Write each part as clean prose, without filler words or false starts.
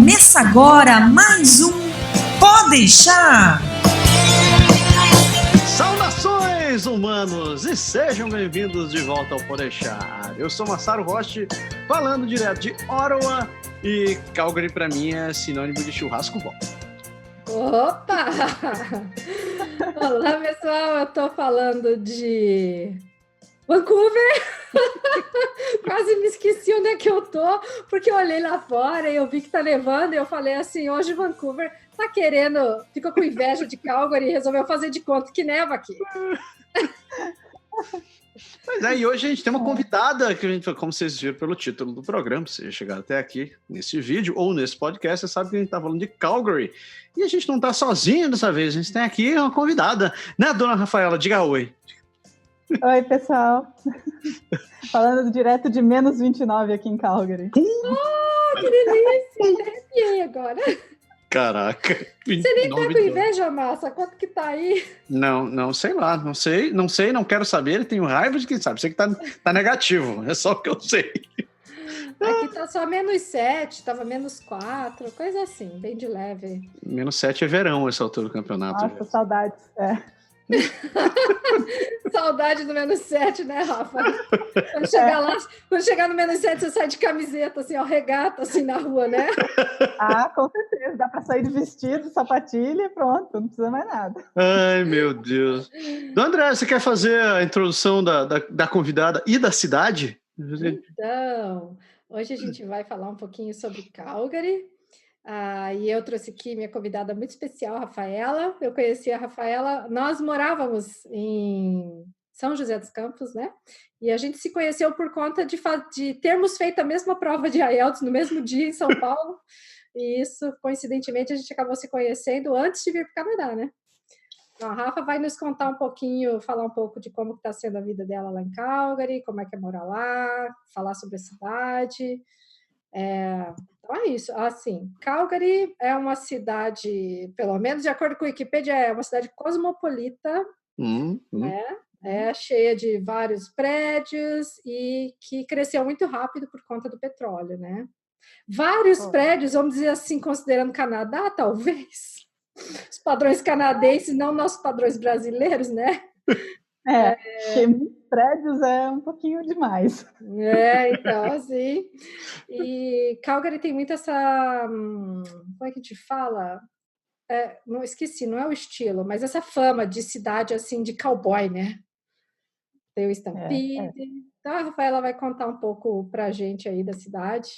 Começa agora mais um Pode Deixar! Saudações, humanos! E sejam bem-vindos de volta ao Pode Deixar. Eu sou Massaro Rocha, falando direto de Ottawa, e Calgary pra mim é sinônimo de churrasco bom. Opa! Olá, pessoal, eu tô falando de Vancouver. Quase me esqueci onde é que eu tô, porque eu olhei lá fora e eu vi que tá nevando e eu falei assim, hoje Vancouver tá querendo, ficou com inveja de Calgary e resolveu fazer de conta que neva aqui. Mas e hoje a gente tem uma convidada, que a gente, como vocês viram pelo título do programa, se chegar até aqui nesse vídeo ou nesse podcast, você sabe que a gente tá falando de Calgary. E a gente não tá sozinho dessa vez, a gente tem aqui uma convidada, né, dona Rafaela? Diga oi. Oi, pessoal. Falando direto de menos 29 aqui em Calgary. Oh, que delícia! Arrepiei agora. Caraca. Você nem tá com inveja, Massa? Quanto que tá aí? Não, sei lá. Não sei, não quero saber. Tenho raiva de quem sabe. Sei que tá negativo. É só o que eu sei. Aqui tá só menos 7, tava menos 4, coisa assim, bem de leve. Menos 7 é verão essa altura do campeonato. Nossa, saudades. Saudade do menos 7, né, Rafa? Quando chegar lá, quando chegar no menos 7, você sai de camiseta, assim, ó, regata, assim, na rua, né? Ah, com certeza. Dá para sair de vestido, sapatilha e pronto, não precisa mais nada. Ai, meu Deus. André, você quer fazer a introdução da convidada e da cidade? Então, hoje a gente vai falar um pouquinho sobre Calgary. E eu trouxe aqui minha convidada muito especial, Rafaela. Eu conheci a Rafaela, nós morávamos em São José dos Campos, né? E a gente se conheceu por conta de termos feito a mesma prova de IELTS no mesmo dia em São Paulo. E isso, coincidentemente, a gente acabou se conhecendo antes de vir para o Canadá, né? Então, a Rafa vai nos contar um pouquinho, falar um pouco de como está sendo a vida dela lá em Calgary, como é que é morar lá, falar sobre a cidade. Então é isso, assim, Calgary é uma cidade, pelo menos de acordo com a Wikipedia, é uma cidade cosmopolita, né? É cheia de vários prédios e que cresceu muito rápido por conta do petróleo, né? Vários prédios, vamos dizer assim, considerando Canadá, talvez, os padrões canadenses, não nossos padrões brasileiros, né? Porque prédios é um pouquinho demais. Então, assim, e Calgary tem muito essa, como é que a gente fala? Não esqueci, não é o estilo, mas essa fama de cidade, assim, de cowboy, né? Tem o Stampede. Então, a Rafaela vai contar um pouco pra gente aí da cidade.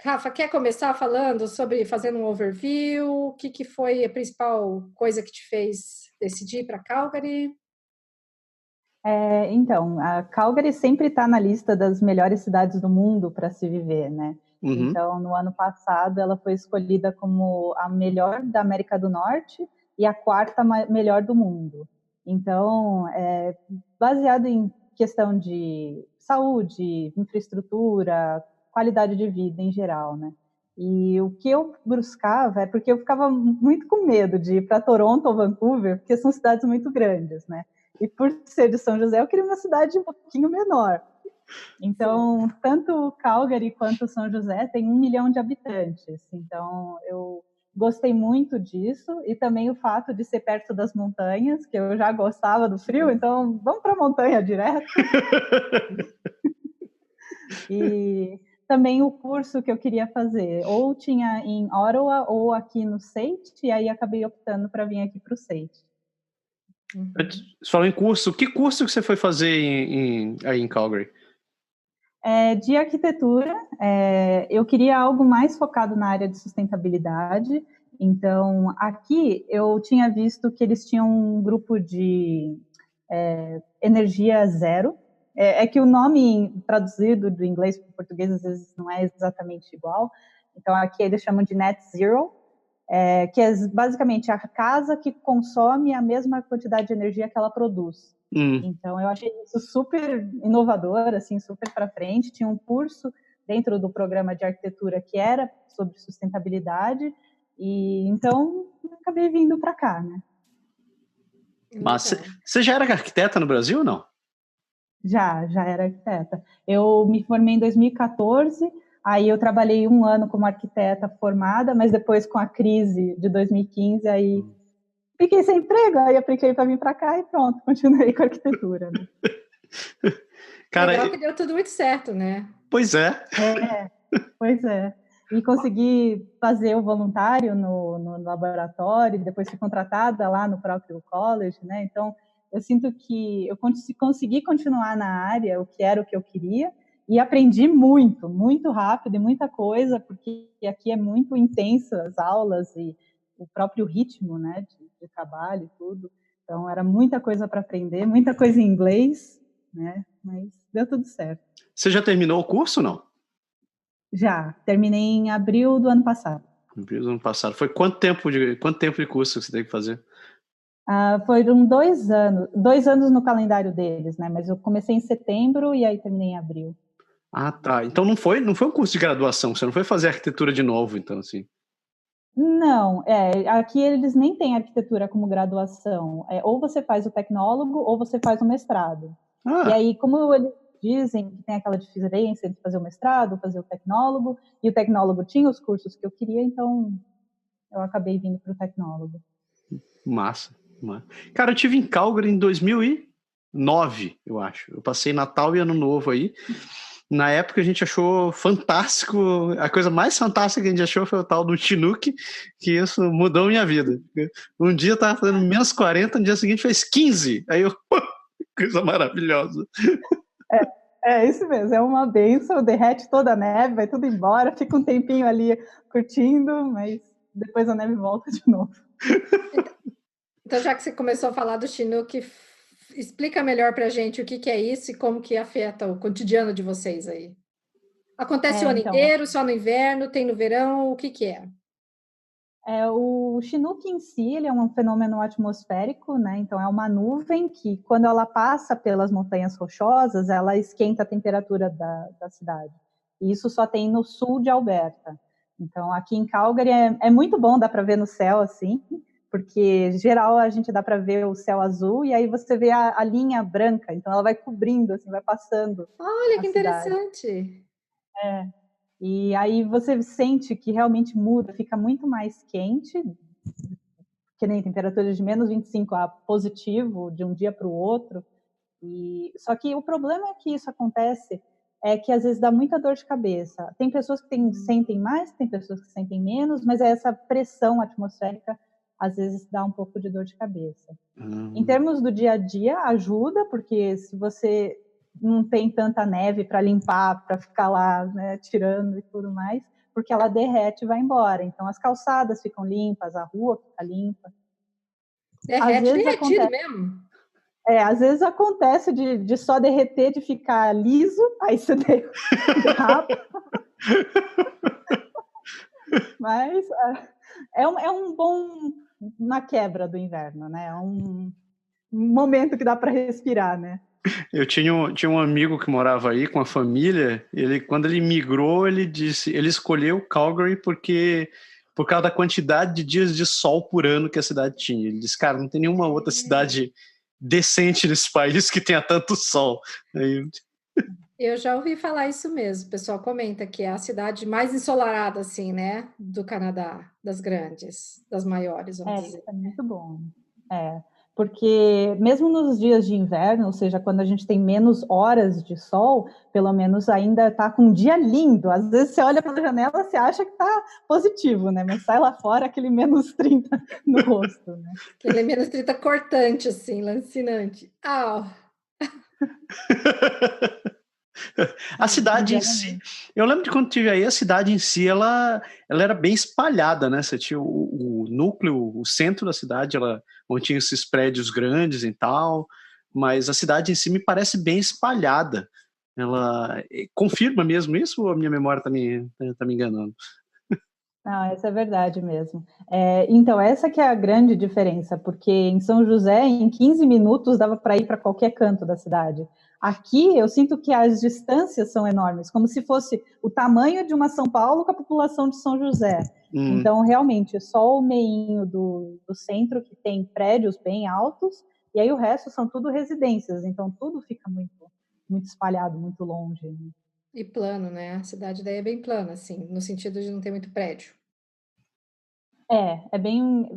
Rafa, quer começar falando fazendo um overview? O que foi a principal coisa que te fez decidir para Calgary? Então, a Calgary sempre está na lista das melhores cidades do mundo para se viver, né? Então, no ano passado, ela foi escolhida como a melhor da América do Norte e a quarta melhor do mundo. Então, baseado em questão de saúde, infraestrutura, qualidade de vida em geral, né? E o que eu buscava porque eu ficava muito com medo de ir para Toronto ou Vancouver, porque são cidades muito grandes, né? E por ser de São José, eu queria uma cidade um pouquinho menor. Então, tanto Calgary quanto São José tem 1 milhão de habitantes. Então, eu gostei muito disso. E também o fato de ser perto das montanhas, que eu já gostava do frio. Então, vamos para a montanha direto. E também o curso que eu queria fazer. Ou tinha em Ottawa ou aqui no SAIT. E aí acabei optando para vir aqui para o SAIT. Você falou em curso. Que curso que você foi fazer aí em Calgary? De arquitetura. Eu queria algo mais focado na área de sustentabilidade. Então, aqui eu tinha visto que eles tinham um grupo de energia zero. É que o nome traduzido do inglês para o português às vezes não é exatamente igual. Então, aqui eles chamam de net zero. Que é basicamente a casa que consome a mesma quantidade de energia que ela produz. Então, eu achei isso super inovador, assim, super para frente. Tinha um curso dentro do programa de arquitetura que era sobre sustentabilidade, e então acabei vindo para cá, né? Mas você já era arquiteta no Brasil ou não? Já era arquiteta. Eu me formei em 2014, Aí eu trabalhei 1 ano como arquiteta formada, mas depois com a crise de 2015, aí fiquei sem emprego, aí apliquei para vir para cá e pronto, continuei com a arquitetura. Né? Cara, legal que deu tudo muito certo, né? Pois é. Pois é. E consegui fazer o voluntário no laboratório, depois fui contratada lá no próprio college, né? Então, eu sinto que eu consegui continuar na área, o que era o que eu queria, e aprendi muito, muito rápido e muita coisa, porque aqui é muito intenso as aulas e o próprio ritmo, né, de trabalho e tudo. Então, era muita coisa para aprender, muita coisa em inglês, né? Mas deu tudo certo. Você já terminou o curso ou não? Já, terminei em abril do ano passado. Abril do ano passado. Foi quanto tempo de curso que você teve que fazer? Foram 2 anos, 2 anos no calendário deles, né? Mas eu comecei em setembro e aí terminei em abril. Ah, tá. Então não foi um curso de graduação, você não foi fazer arquitetura de novo, então, assim. Não, aqui eles nem têm arquitetura como graduação. Ou você faz o tecnólogo ou você faz o mestrado. E aí, como eles dizem que tem aquela diferença entre fazer o mestrado, fazer o tecnólogo, e o tecnólogo tinha os cursos que eu queria, então eu acabei vindo para o tecnólogo. Massa. Cara, eu tive em Calgary em 2009, eu acho. Eu passei Natal e Ano Novo aí. Na época a gente achou fantástico, a coisa mais fantástica que a gente achou foi o tal do Chinook, que isso mudou minha vida. Um dia eu tava fazendo menos 40, no dia seguinte fez 15. Aí eu, coisa maravilhosa. É isso mesmo, é uma benção, derrete toda a neve, vai tudo embora, fica um tempinho ali curtindo, mas depois a neve volta de novo. Então, já que você começou a falar do Chinook, explica melhor para a gente o que é isso e como que afeta o cotidiano de vocês aí. Acontece o ano inteiro, só no inverno, tem no verão, o que é? O Chinook em si, ele é um fenômeno atmosférico, né? Então é uma nuvem que, quando ela passa pelas montanhas rochosas, ela esquenta a temperatura da cidade. E isso só tem no sul de Alberta. Então aqui em Calgary é muito bom, dá para ver no céu assim, porque em geral a gente dá para ver o céu azul e aí você vê a linha branca, então ela vai cobrindo, assim, vai passando. Olha que interessante! E aí você sente que realmente muda, fica muito mais quente, que nem temperatura de menos 25 a positivo de um dia para o outro. Só que o problema é que isso acontece é que às vezes dá muita dor de cabeça. Tem pessoas que sentem mais, tem pessoas que sentem menos, mas essa pressão atmosférica às vezes dá um pouco de dor de cabeça. Em termos do dia a dia, ajuda, porque se você não tem tanta neve para limpar, para ficar lá, né, tirando e tudo mais, porque ela derrete e vai embora. Então as calçadas ficam limpas, a rua fica limpa. Derrete, derretido mesmo. Às vezes acontece de só derreter, de ficar liso, aí você derrapa. Mas é um bom na quebra do inverno, né? É um momento que dá para respirar, né? Eu tinha um amigo que morava aí com a família. Quando ele migrou, ele escolheu Calgary por causa da quantidade de dias de sol por ano que a cidade tinha. Ele disse, cara, não tem nenhuma outra cidade decente nesse país que tenha tanto sol. Aí... Eu já ouvi falar isso mesmo. O pessoal comenta que é a cidade mais ensolarada, assim, né, do Canadá, das grandes, das maiores, vamos dizer. É muito bom. Porque mesmo nos dias de inverno, ou seja, quando a gente tem menos horas de sol, pelo menos ainda está com um dia lindo. Às vezes você olha pela janela, você acha que está positivo, né? Mas sai lá fora aquele menos 30 no rosto, né? Aquele menos 30 cortante, assim, lancinante. Au! A cidade em si, eu lembro de quando tive aí, a cidade em si, ela era bem espalhada, né? Você tinha o núcleo, o centro da cidade, onde tinha esses prédios grandes e tal, mas a cidade em si me parece bem espalhada. Ela confirma mesmo isso ou a minha memória está me enganando? Não, essa é verdade mesmo. Então, essa que é a grande diferença, porque em São José, em 15 minutos, dava para ir para qualquer canto da cidade. Aqui, eu sinto que as distâncias são enormes, como se fosse o tamanho de uma São Paulo com a população de São José. Então, realmente, só o meinho do centro que tem prédios bem altos, e aí o resto são tudo residências, então tudo fica muito, muito espalhado, muito longe. E plano, né? A cidade daí é bem plana, assim, no sentido de não ter muito prédio.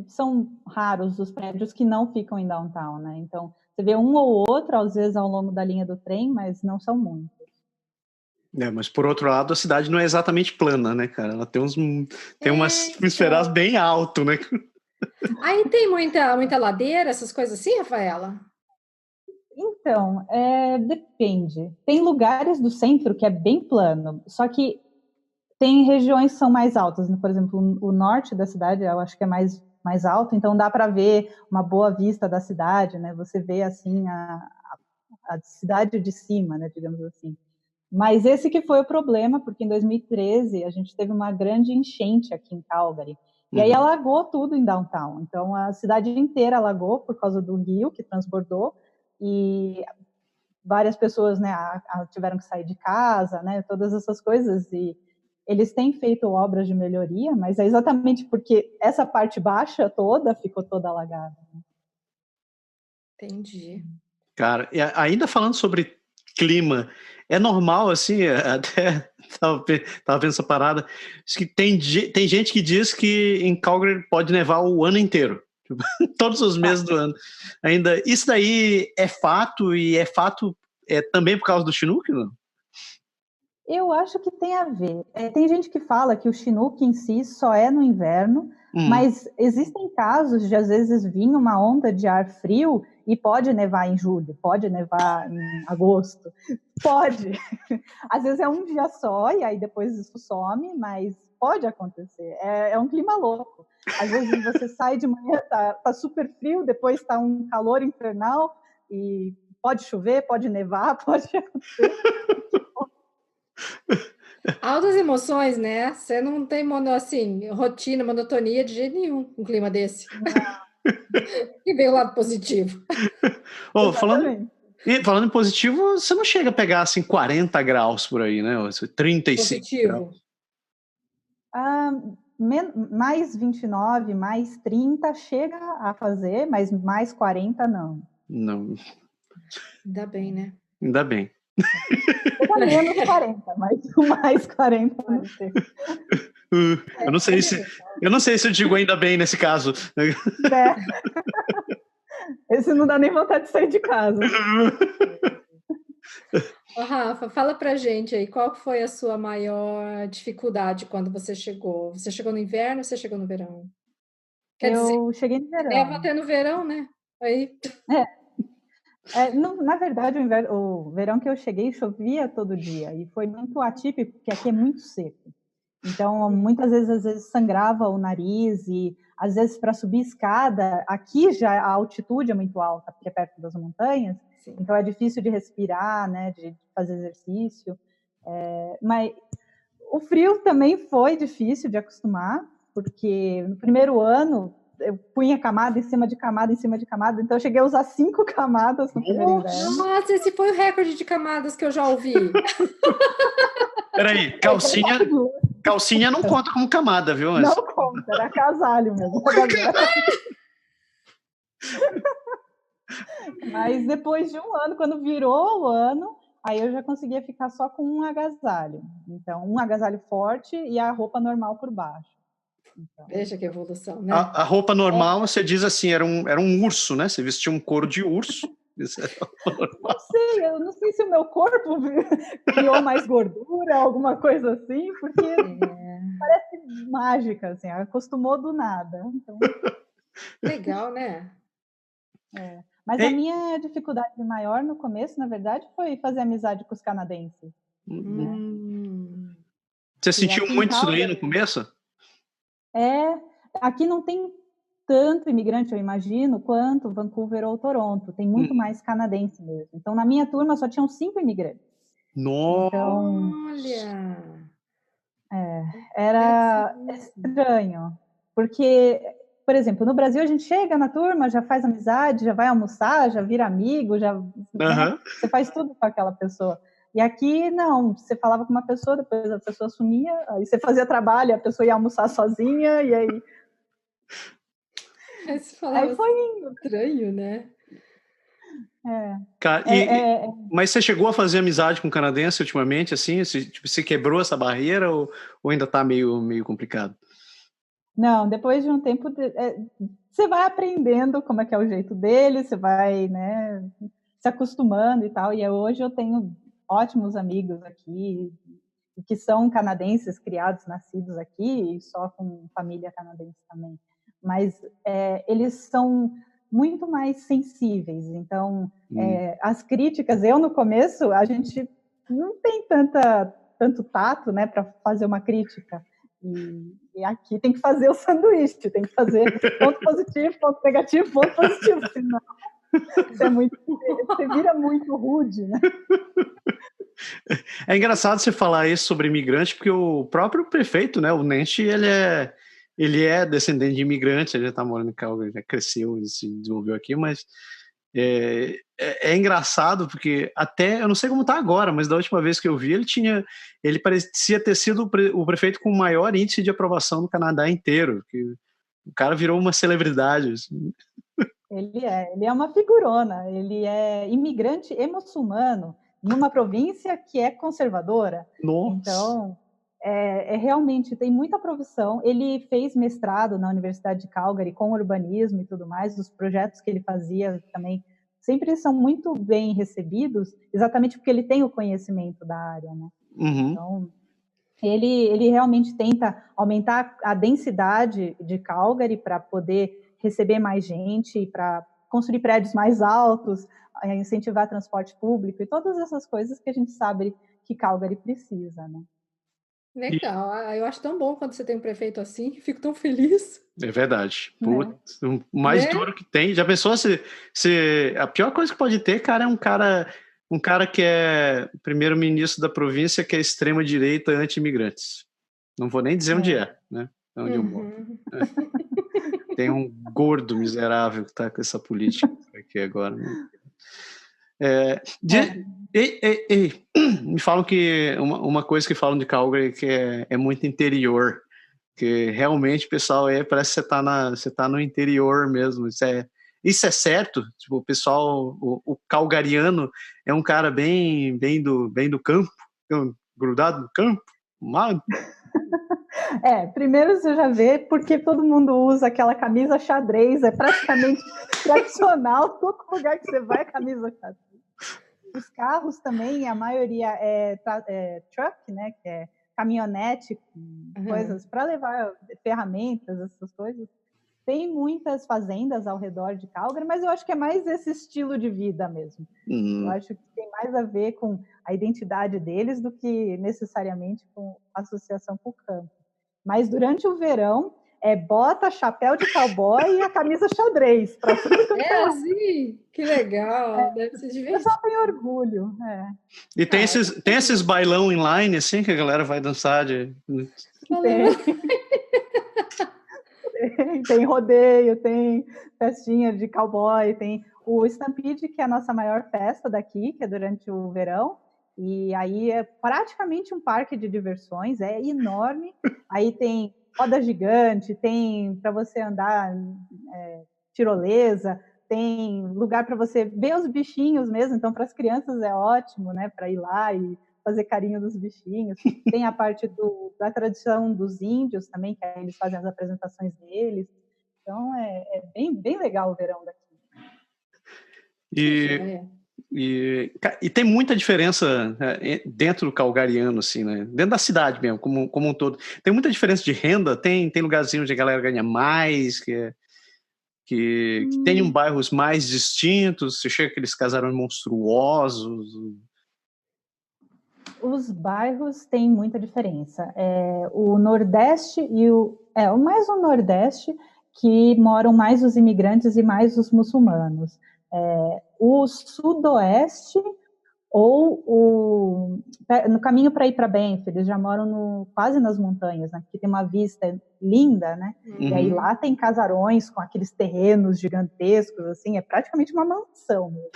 São raros os prédios que não ficam em downtown, né? Então, você vê um ou outro, às vezes, ao longo da linha do trem, mas não são muitos. Mas por outro lado, a cidade não é exatamente plana, né, cara? Ela tem umas esferas bem alto, né? Aí tem muita ladeira, essas coisas assim, Rafaela? Então, depende. Tem lugares do centro que é bem plano, só que tem regiões que são mais altas. Por exemplo, o norte da cidade, eu acho que é mais alto, então dá para ver uma boa vista da cidade, né? Você vê, assim, a cidade de cima, né, digamos assim. Mas esse que foi o problema, porque em 2013 a gente teve uma grande enchente aqui em Calgary. E aí alagou tudo em downtown. Então a cidade inteira alagou por causa do rio que transbordou e várias pessoas, né, tiveram que sair de casa, né, todas essas coisas. E eles têm feito obras de melhoria, mas é exatamente porque essa parte baixa toda ficou toda alagada. Entendi. Cara, e ainda falando sobre clima, é normal, assim, até tava vendo essa parada, que tem gente que diz que em Calgary pode nevar o ano inteiro, todos os meses do ano. Ainda, isso daí é fato, e é fato também por causa do Chinook, não? Eu acho que tem a ver. Tem gente que fala que o Chinook em si só é no inverno, mas existem casos de, às vezes, vir uma onda de ar frio e pode nevar em julho, pode nevar em agosto. Pode. Às vezes é um dia só e aí depois isso some, mas pode acontecer. É um clima louco. Às vezes você sai de manhã, tá super frio, depois tá um calor infernal e pode chover, pode nevar, pode acontecer. Altas emoções, né? Você não tem rotina, monotonia de jeito nenhum um clima desse. E vem o lado positivo. Falando em positivo, você não chega a pegar assim 40 graus por aí, né? 35 positivo. Graus. Mais 29, mais 30 chega a fazer, mas mais 40 não. Não. Ainda bem, né? Ainda bem. Chega menos 40, mas mais 40 não chega. Eu não sei se eu digo ainda bem nesse caso. Esse não dá nem vontade de sair de casa. Rafa, fala pra gente aí, qual foi a sua maior dificuldade quando você chegou? Você chegou no inverno ou você chegou no verão? Eu cheguei no verão. Deve até no verão, né? Aí... na verdade, o verão que eu cheguei chovia todo dia e foi muito atípico, porque aqui é muito seco. Então, muitas vezes sangrava o nariz e, às vezes, para subir escada, aqui já a altitude é muito alta, porque é perto das montanhas, sim. Então é difícil de respirar, né, de fazer exercício. Mas o frio também foi difícil de acostumar, porque no primeiro ano eu punha camada em cima de camada em cima de camada, então eu cheguei a usar 5 camadas no primeiro inverno. Nossa, esse foi o recorde de camadas que eu já ouvi. Peraí, calcinha não conta como camada, viu? Não conta, era casalho mesmo. Mas depois de um ano, quando virou o ano, aí eu já conseguia ficar só com um agasalho. Então, um agasalho forte e a roupa normal por baixo. Então, veja que evolução, né? A roupa normal, você diz assim, era um urso, né? Você vestia um couro de urso. Eu não sei se o meu corpo criou mais gordura, alguma coisa assim, porque parece mágica, assim, acostumou do nada. Então... Legal, né? Mas a minha dificuldade maior no começo, na verdade, foi fazer amizade com os canadenses. Né? Você sentiu muito isso aí no começo? Aqui não tem tanto imigrante, eu imagino, quanto Vancouver ou Toronto. Tem muito mais canadense mesmo. Então, na minha turma, só tinham 5 imigrantes. Nossa! Então, olha! Era estranho. Porque, por exemplo, no Brasil, a gente chega na turma, já faz amizade, já vai almoçar, já vira amigo, né? Você faz tudo com aquela pessoa. E aqui, não. Você falava com uma pessoa, depois a pessoa sumia, aí você fazia trabalho, a pessoa ia almoçar sozinha, e aí... Aí foi estranho, né? Mas você chegou a fazer amizade com canadense ultimamente, assim? Você quebrou essa barreira ou ainda está meio complicado? Não, depois de um tempo, você vai aprendendo como é que é o jeito dele, você vai, né, se acostumando e tal. E hoje eu tenho ótimos amigos aqui, que são canadenses, criados, nascidos aqui, e só com família canadense também. Mas eles são muito mais sensíveis. Então, as críticas, no começo, a gente não tem tanto tato, né, para fazer uma crítica. E aqui tem que fazer o sanduíche, tem que fazer ponto positivo, ponto negativo, ponto positivo, senão você vira muito rude, né? É engraçado você falar isso sobre imigrante, porque o próprio prefeito, né, o Nenshi, ele é descendente de imigrante, ele já está morando em Calgary, já cresceu e se desenvolveu aqui, mas é engraçado porque até, eu não sei como está agora, mas da última vez que eu vi, ele parecia ter sido o prefeito com o maior índice de aprovação no Canadá inteiro, que o cara virou uma celebridade. Assim. Ele é uma figurona, ele é imigrante e muçulmano, numa província que é conservadora. Nossa. Então, realmente tem muita profissão. Ele fez mestrado na Universidade de Calgary com urbanismo e tudo mais. Os projetos que ele fazia também sempre são muito bem recebidos, exatamente porque ele tem o conhecimento da área, né? Uhum. Então, ele realmente tenta aumentar a densidade de Calgary para poder receber mais gente, para construir prédios mais altos, incentivar transporte público e todas essas coisas que a gente sabe que Calgary precisa, né? Legal. Eu acho tão bom quando você tem um prefeito assim, fico tão feliz. É verdade. Putz, o mais duro que tem. Já pensou a pior coisa que pode ter, cara, é um cara que é primeiro-ministro da província, que é extrema-direita anti-imigrantes. Não vou nem dizer onde né? Onde eu moro. Tem um gordo miserável que está com essa política aqui agora. Me falam que uma coisa que falam de Calgary que é muito interior, que realmente, pessoal, parece que você tá no interior mesmo. Isso é certo? Tipo, o pessoal, o calgariano é um cara bem do campo, grudado no campo, mal. Primeiro você já vê porque todo mundo usa aquela camisa xadrez, é praticamente tradicional, todo lugar que você vai é camisa xadrez. Os carros também, a maioria é truck, né, que é caminhonete, coisas para levar ferramentas, essas coisas. Tem muitas fazendas ao redor de Calgary, mas eu acho que é mais esse estilo de vida mesmo. Eu acho que tem mais a ver com a identidade deles do que necessariamente com a associação com o campo. Mas durante o verão, bota, chapéu de cowboy e a camisa xadrez. Assim? Que legal, deve ser divertido. Eu só tenho orgulho. E tem esses bailão online, assim, que a galera vai dançar de... Tem rodeio, tem festinha de cowboy, tem o Stampede, que é a nossa maior festa daqui, que é durante o verão, e aí é praticamente um parque de diversões, é enorme, aí tem roda gigante, tem para você andar tirolesa, tem lugar para você ver os bichinhos mesmo, então para as crianças é ótimo, né, para ir lá e fazer carinho dos bichinhos. Tem a parte da tradição dos índios também, que eles fazem as apresentações deles. Então, é bem legal o verão daqui. E tem muita diferença dentro do calgariano, assim, né? Dentro da cidade mesmo, como um todo. Tem muita diferença de renda? Tem lugarzinho onde a galera ganha mais, que tem bairros mais distintos? Você chega aqueles casarões monstruosos? Os bairros têm muita diferença. O Nordeste e mais o Nordeste, que moram mais os imigrantes e mais os muçulmanos. O Sudoeste ou no caminho para ir para Banff, eles já moram quase nas montanhas, né? Que tem uma vista linda, né? E aí lá tem casarões com aqueles terrenos gigantescos, assim, é praticamente uma mansão mesmo.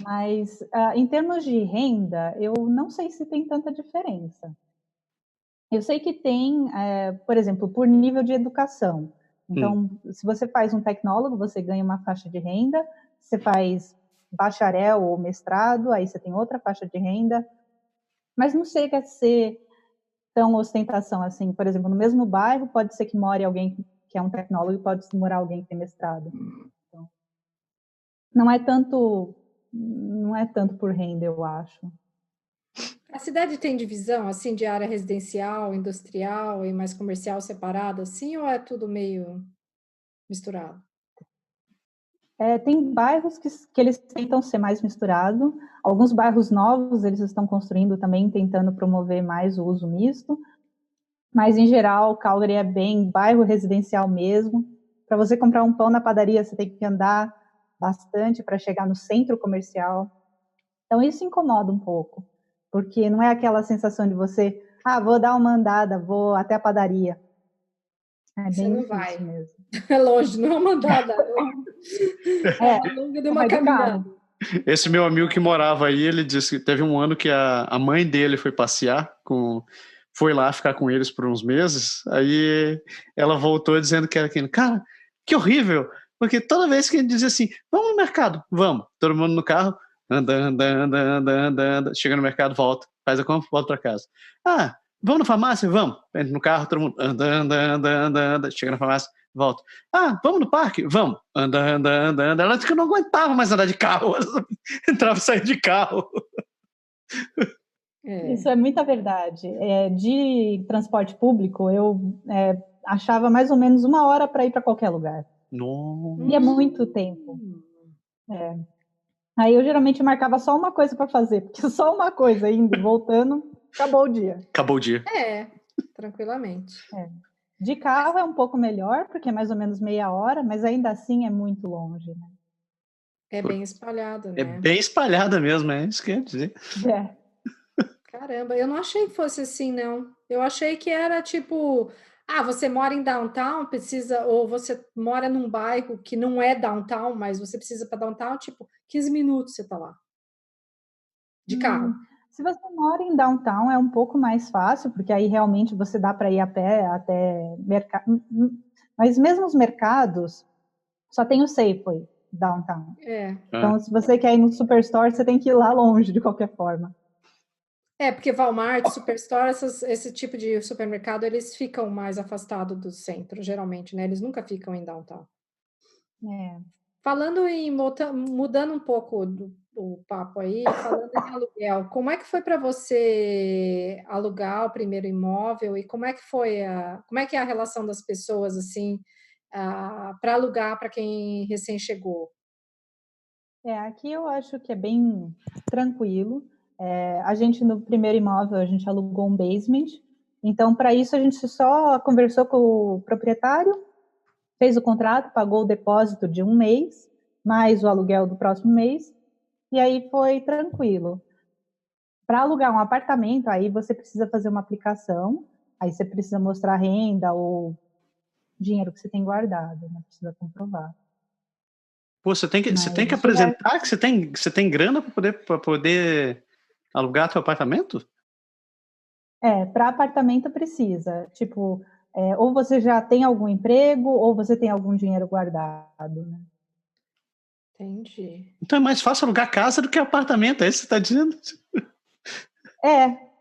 Mas, em termos de renda, eu não sei se tem tanta diferença. Eu sei que tem, por exemplo, por nível de educação. Então, se você faz um tecnólogo, você ganha uma faixa de renda. Se você faz bacharel ou mestrado, aí você tem outra faixa de renda. Mas não chega a ser tão ostentação assim. Por exemplo, no mesmo bairro, pode ser que more alguém que é um tecnólogo e pode morar alguém que tem mestrado. Então, não é tanto por renda, eu acho. A cidade tem divisão, assim, de área residencial, industrial e mais comercial separada, assim, ou é tudo meio misturado? Tem bairros que eles tentam ser mais misturado. Alguns bairros novos eles estão construindo também, tentando promover mais o uso misto. Mas, em geral, Calgary é bem bairro residencial mesmo. Para você comprar um pão na padaria, você tem que andar bastante para chegar no centro comercial. Então, isso incomoda um pouco, porque não é aquela sensação de você, vou dar uma andada, vou até a padaria. É Você bem não difícil vai. mesmo. É longe, não é uma andada. É longa de uma vai de caminhada. carro. Esse meu amigo que morava aí, ele disse que teve um ano que a mãe dele foi passear, foi lá ficar com eles por uns meses, aí ela voltou dizendo que era aquilo. Cara, que horrível, porque toda vez que ele dizia assim, vamos no mercado, vamos, todo mundo no carro, anda, chega no mercado, volta, faz a compra, volta para casa. Vamos na farmácia? Vamos. Entra no carro, todo mundo anda, chega na farmácia, volta. Vamos no parque? Vamos. Anda. Ela disse que eu não aguentava mais andar de carro. Entrava e saía de carro. Isso é muita verdade. De transporte público, eu achava mais ou menos 1 hora para ir para qualquer lugar. Nossa. E é muito tempo. Aí eu geralmente marcava só uma coisa para fazer, porque só uma coisa, indo e voltando, acabou o dia. Acabou o dia. Tranquilamente. De carro é um pouco melhor, porque é mais ou menos meia hora, mas ainda assim é muito longe, né? É bem espalhado, né? É bem espalhada mesmo, é isso que quer dizer. Caramba, eu não achei que fosse assim, não. Eu achei que era tipo, você mora em downtown, ou você mora num bairro que não é downtown, mas você precisa para downtown, tipo, 15 minutos você tá lá. De carro. Se você mora em downtown, é um pouco mais fácil, porque aí realmente você dá para ir a pé até mercado. Mas mesmo os mercados, só tem o Safeway downtown. Então, se você quer ir no Superstore, você tem que ir lá longe, de qualquer forma. Porque Walmart, Superstore, esse tipo de supermercado, eles ficam mais afastados do centro, geralmente, né? Eles nunca ficam em downtown. Falando em, mudando um pouco o papo aí, falando em aluguel, como é que foi para você alugar o primeiro imóvel e como é que é a relação das pessoas, assim, para alugar para quem recém chegou? Aqui eu acho que é bem tranquilo. A gente, no primeiro imóvel, a gente alugou um basement. Então, para isso, a gente só conversou com o proprietário, fez o contrato, pagou o depósito de 1 mês, mais o aluguel do próximo mês, e aí foi tranquilo. Para alugar um apartamento, aí você precisa fazer uma aplicação, aí você precisa mostrar renda ou dinheiro que você tem guardado, né? Precisa comprovar. Pô, você tem que apresentar que você tem grana para poder alugar seu apartamento? Para apartamento precisa. Tipo, ou você já tem algum emprego, ou você tem algum dinheiro guardado, né? Entendi. Então é mais fácil alugar casa do que apartamento, é isso que você está dizendo?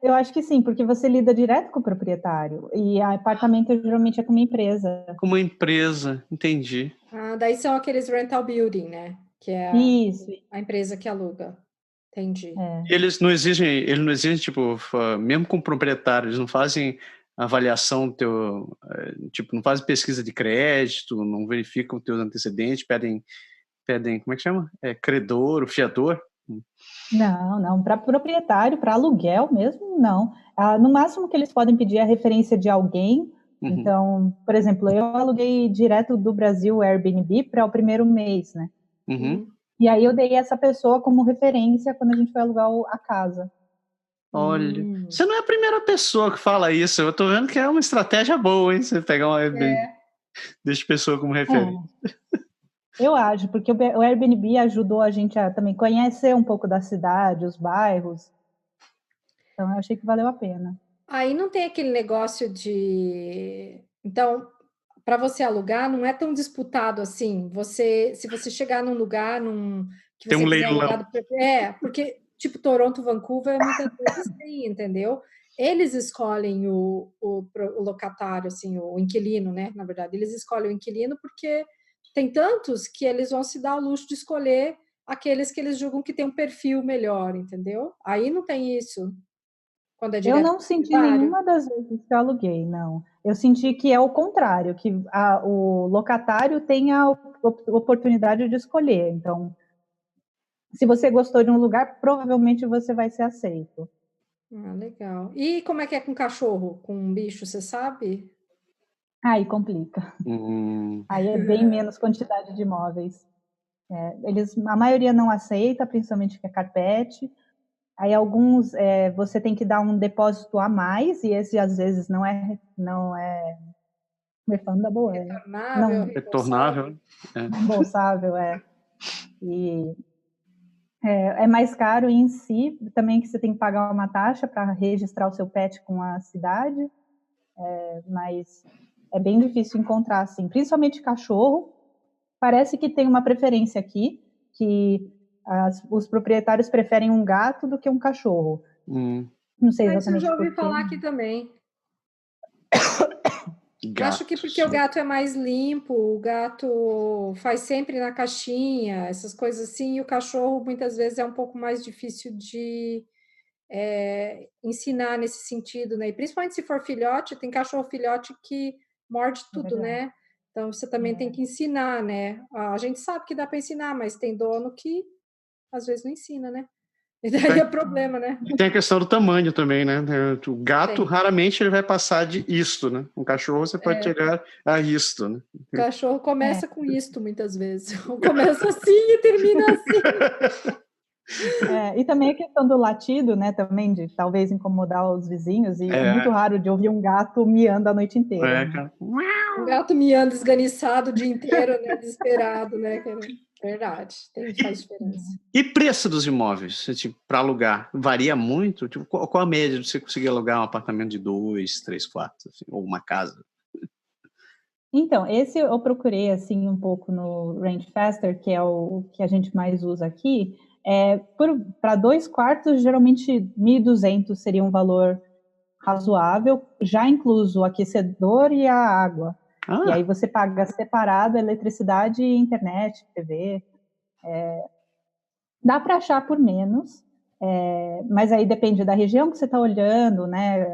Eu acho que sim, porque você lida direto com o proprietário. E apartamento geralmente é com uma empresa. Com uma empresa, entendi. Daí são aqueles rental building, né? Que é a empresa que aluga. Entendi. Eles não exigem, tipo, mesmo com o proprietário, eles não fazem avaliação do teu, tipo, não fazem pesquisa de crédito, não verificam os teus antecedentes, pedem, como é que chama? Credor, o fiador? Não, para proprietário, para aluguel mesmo, não. No máximo que eles podem pedir é a referência de alguém. Então, por exemplo, eu aluguei direto do Brasil o Airbnb para o primeiro mês, né? E aí eu dei essa pessoa como referência quando a gente foi alugar a casa. Olha, você não é a primeira pessoa que fala isso. Eu tô vendo que é uma estratégia boa, hein? Você pegar uma Airbnb, deixa a pessoa como referência. Eu acho, porque o Airbnb ajudou a gente a também conhecer um pouco da cidade, os bairros. Então, eu achei que valeu a pena. Aí não tem aquele negócio de... Então, para você alugar, não é tão disputado assim. Se você chegar num lugar que Tem você um quiser leilão. alugar, porque tipo Toronto, Vancouver, muitas vezes tem, entendeu? Eles escolhem o locatário, assim, o inquilino, né? Na verdade, eles escolhem o inquilino porque tem tantos que eles vão se dar o luxo de escolher aqueles que eles julgam que tem um perfil melhor, entendeu? Aí não tem isso. Quando é Eu direto não senti proprietário. nenhuma das vezes que eu aluguei, não. Eu senti que é o contrário, que o locatário tem a oportunidade de escolher. Então, se você gostou de um lugar, provavelmente você vai ser aceito. Ah, legal. E como é que é com cachorro, com um bicho, você sabe? Aí complica. Aí é bem menos quantidade de imóveis. A maioria não aceita, principalmente que é carpete. Aí alguns você tem que dar um depósito a mais, e esse às vezes não é refundable, Retornável, não reembolsável. Retornável. reembolsável, E é mais caro em si, também que você tem que pagar uma taxa para registrar o seu pet com a cidade, mas é bem difícil encontrar, assim, principalmente cachorro. Parece que tem uma preferência aqui, que os proprietários preferem um gato do que um cachorro. Não sei Isso eu já exatamente ouvi por quê. falar aqui também. Eu acho que Gatos. porque o gato é mais limpo, o gato faz sempre na caixinha, essas coisas assim, e o cachorro muitas vezes é um pouco mais difícil de ensinar nesse sentido, né? E principalmente se for filhote, tem cachorro filhote que morde tudo, né? Então você também tem que ensinar, né? A gente sabe que dá para ensinar, mas tem dono que às vezes não ensina, né? E daí é problema, né? E tem a questão do tamanho também, né? O gato, Tem. raramente, ele vai passar de isto, né? Um cachorro, você pode chegar a isto, né? O cachorro começa com isto, muitas vezes. Começa assim e termina assim. E também a questão do latido, né? Também de talvez incomodar os vizinhos. E é muito raro de ouvir um gato miando a noite inteira. Né? Cara. Um gato miando esganiçado o dia inteiro, né? Desesperado, né? Verdade, faz diferença. E preço dos imóveis, tipo, para alugar, varia muito? Tipo, qual a média de você conseguir alugar um apartamento de 2, 3 quartos, assim, ou uma casa? Então, esse eu procurei assim um pouco no Rangefaster, que é o que a gente mais usa aqui. Para 2 quartos, geralmente 1.200 seria um valor razoável, já incluso o aquecedor e a água. E aí você paga separado a eletricidade e internet, TV. Dá para achar por menos, mas aí depende da região que você está olhando, né?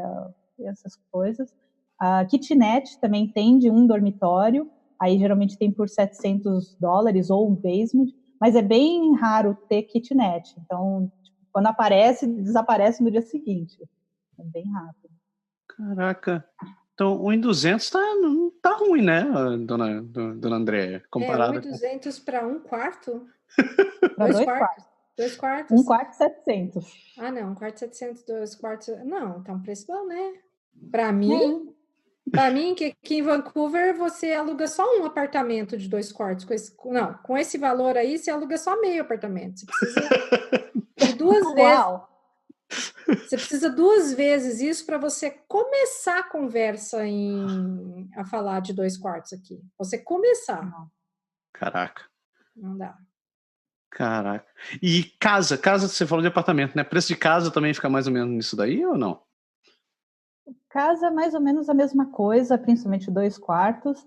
Essas coisas. A kitnet também tem de um dormitório, aí geralmente tem por $700 ou um basement, mas é bem raro ter kitnet. Então, quando aparece, desaparece no dia seguinte. É bem rápido. Caraca. Então, 1.200 não tá ruim, né, dona Andréia? Comparado 1.200 para um quarto? Para 2 quartos. 2 quartos? Um quarto, 700. Ah, não, um quarto 700, 2 quartos. Não, tá um preço bom, né? Para mim, que aqui em Vancouver você aluga só um apartamento de 2 quartos. Com esse valor aí, você aluga só meio apartamento. Você precisa de 2 vezes. Uau! Você precisa 2 vezes isso para você começar a conversa a falar de 2 quartos aqui. Você começar. Caraca. Não dá. Caraca. E casa, você falou de apartamento, né? Preço de casa também fica mais ou menos nisso daí ou não? Casa, mais ou menos a mesma coisa, principalmente 2 quartos.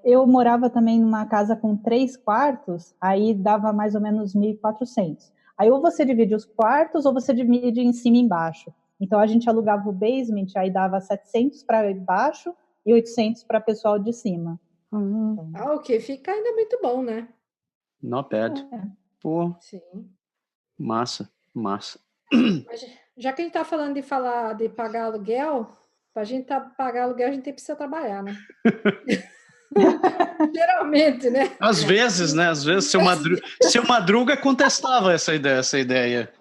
Eu morava também numa casa com 3 quartos, aí dava mais ou menos 1.400. Aí ou você divide os quartos ou você divide em cima e embaixo. Então a gente alugava o basement, aí dava 700 para baixo e 800 para pessoal de cima. O que fica ainda muito bom, né? Not bad. Pô, Sim. massa. Mas, já que a gente está falando de pagar aluguel, para a gente pagar aluguel, a gente precisa trabalhar, né? Geralmente, né? Às vezes, né? Às vezes, seu Madruga contestava essa ideia.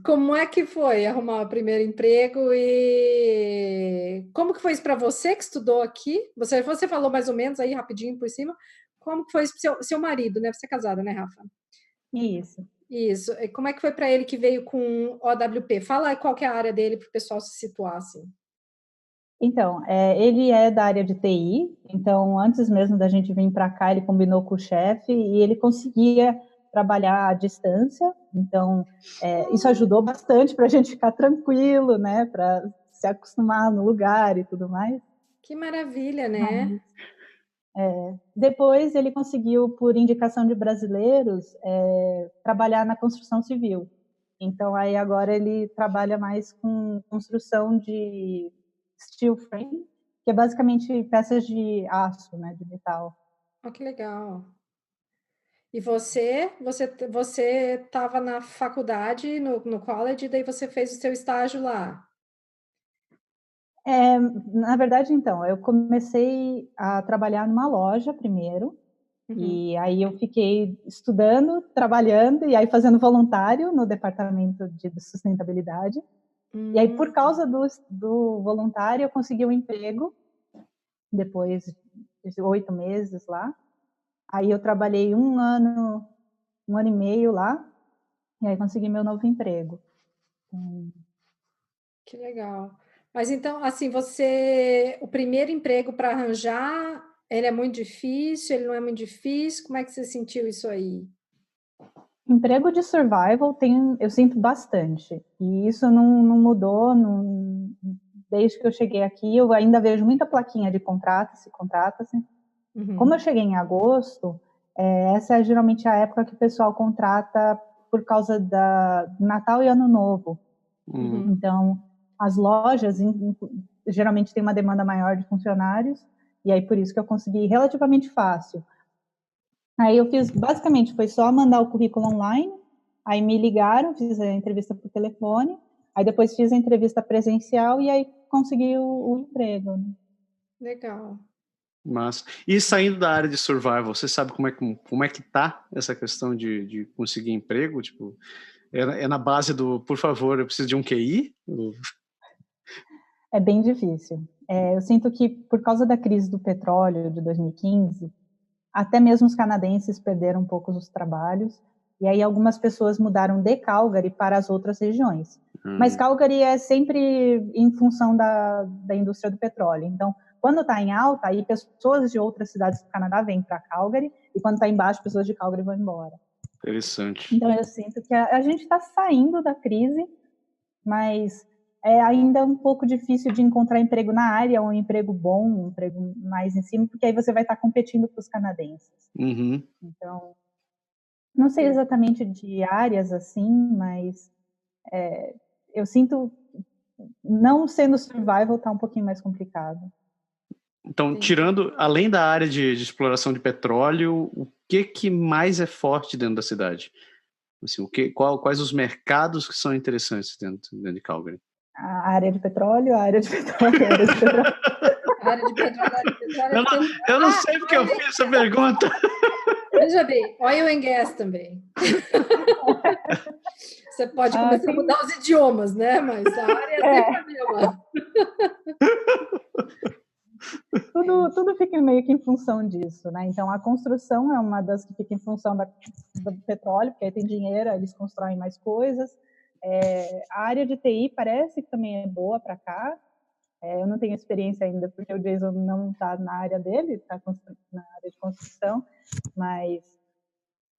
Como é que foi arrumar o primeiro emprego e como que foi isso para você que estudou aqui? Você falou mais ou menos aí rapidinho por cima. Como que foi isso para seu marido, né? Você é casada, né, Rafa? Isso. Isso. E como é que foi para ele que veio com OWP? Fala aí qual que é a área dele para o pessoal se situar assim. Então, ele é da área de TI, então antes mesmo da gente vir para cá, ele combinou com o chefe e ele conseguia trabalhar à distância, então isso ajudou bastante para a gente ficar tranquilo, né, para se acostumar no lugar e tudo mais. Que maravilha, né? Depois ele conseguiu, por indicação de brasileiros, trabalhar na construção civil. Então aí agora ele trabalha mais com construção de steel frame, que é basicamente peças de aço, né, de metal. Oh, que legal. E você estava na faculdade, no college, daí você fez o seu estágio lá. Na verdade, então, eu comecei a trabalhar numa loja primeiro, e aí eu fiquei estudando, trabalhando, e aí fazendo voluntário no departamento de sustentabilidade. E aí, por causa do voluntário, eu consegui um emprego, depois de 8 meses lá. Aí eu trabalhei um ano e meio lá, e aí consegui meu novo emprego. Que legal. Mas então, assim, o primeiro emprego para arranjar, ele é muito difícil, ele não é muito difícil? Como é que você sentiu isso aí? Emprego de survival eu sinto bastante. E isso não mudou desde que eu cheguei aqui. Eu ainda vejo muita plaquinha de contrata-se, contrata-se. Como eu cheguei em agosto, essa é geralmente a época que o pessoal contrata por causa do Natal e Ano Novo. Então, as lojas geralmente têm uma demanda maior de funcionários, e aí por isso que eu consegui relativamente fácil. Aí eu fiz, basicamente, foi só mandar o currículo online, aí me ligaram, fiz a entrevista por telefone, aí depois fiz a entrevista presencial e aí consegui o emprego. Né? Legal. Mas, e saindo da área de survival, você sabe como é que tá essa questão de conseguir emprego? Tipo, é na base do, por favor, eu preciso de um QI? É bem difícil. Eu sinto que por causa da crise do petróleo de 2015, até mesmo os canadenses perderam um pouco os trabalhos, e aí algumas pessoas mudaram de Calgary para as outras regiões. Mas Calgary é sempre em função da indústria do petróleo. Então, quando está em alta, aí pessoas de outras cidades do Canadá vêm para Calgary, e quando está em baixo, pessoas de Calgary vão embora. Interessante. Então, eu sinto que a gente está saindo da crise, mas é ainda um pouco difícil de encontrar emprego na área, um emprego bom, um emprego mais em cima, porque aí você vai estar competindo com os canadenses. Então, não sei exatamente de áreas assim, mas eu sinto, não sendo survival, tá um pouquinho mais complicado. Então, tirando, além da área de exploração de petróleo, o que mais é forte dentro da cidade? Assim, quais os mercados que são interessantes dentro de Calgary? A área de petróleo, a área de petróleo, a área de petróleo. A área de petróleo. Eu não sei porque eu fiz essa pergunta. Veja bem, oil and gas também. Você pode começar a mudar os idiomas, né? Mas a área é sempre a mesma. Tudo fica meio que em função disso, né? Então, a construção é uma das que fica em função do petróleo, porque aí tem dinheiro, eles constroem mais coisas. A área de TI parece que também é boa para cá. Eu não tenho experiência ainda, porque o Jason não está na área dele, está na área de construção, mas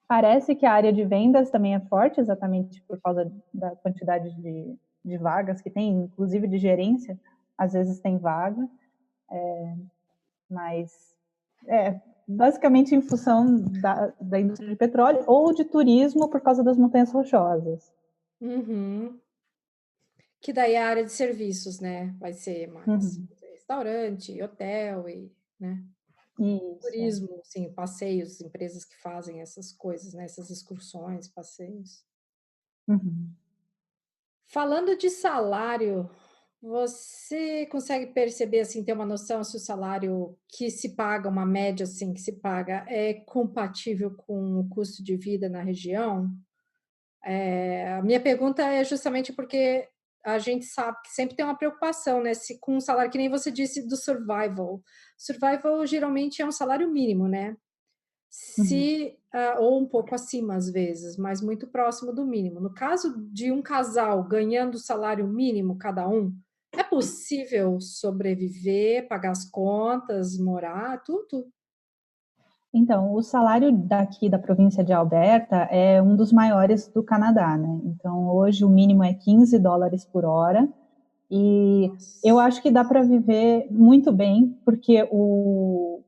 parece que a área de vendas também é forte, exatamente por causa da quantidade de vagas que tem, inclusive de gerência, às vezes tem vaga, mas basicamente em função da indústria de petróleo ou de turismo por causa das montanhas rochosas. Que daí a área de serviços, né? Vai ser mais restaurante, hotel e, né? Isso. Turismo, sim, passeios, empresas que fazem essas coisas, né? Essas excursões, passeios. Falando de salário, você consegue perceber, assim, ter uma noção se o salário que se paga, uma média, assim, que se paga, é compatível com o custo de vida na região? A minha pergunta é justamente porque a gente sabe que sempre tem uma preocupação, né? Se com um salário, que nem você disse, do survival. Survival geralmente é um salário mínimo, né? Ou um pouco acima às vezes, mas muito próximo do mínimo. No caso de um casal ganhando o salário mínimo cada um, É possível sobreviver, pagar as contas, morar, tudo? Então, o salário daqui da província de Alberta é um dos maiores do Canadá, né? Então, hoje o mínimo é $15 por hora. E eu acho que dá para viver muito bem, porque o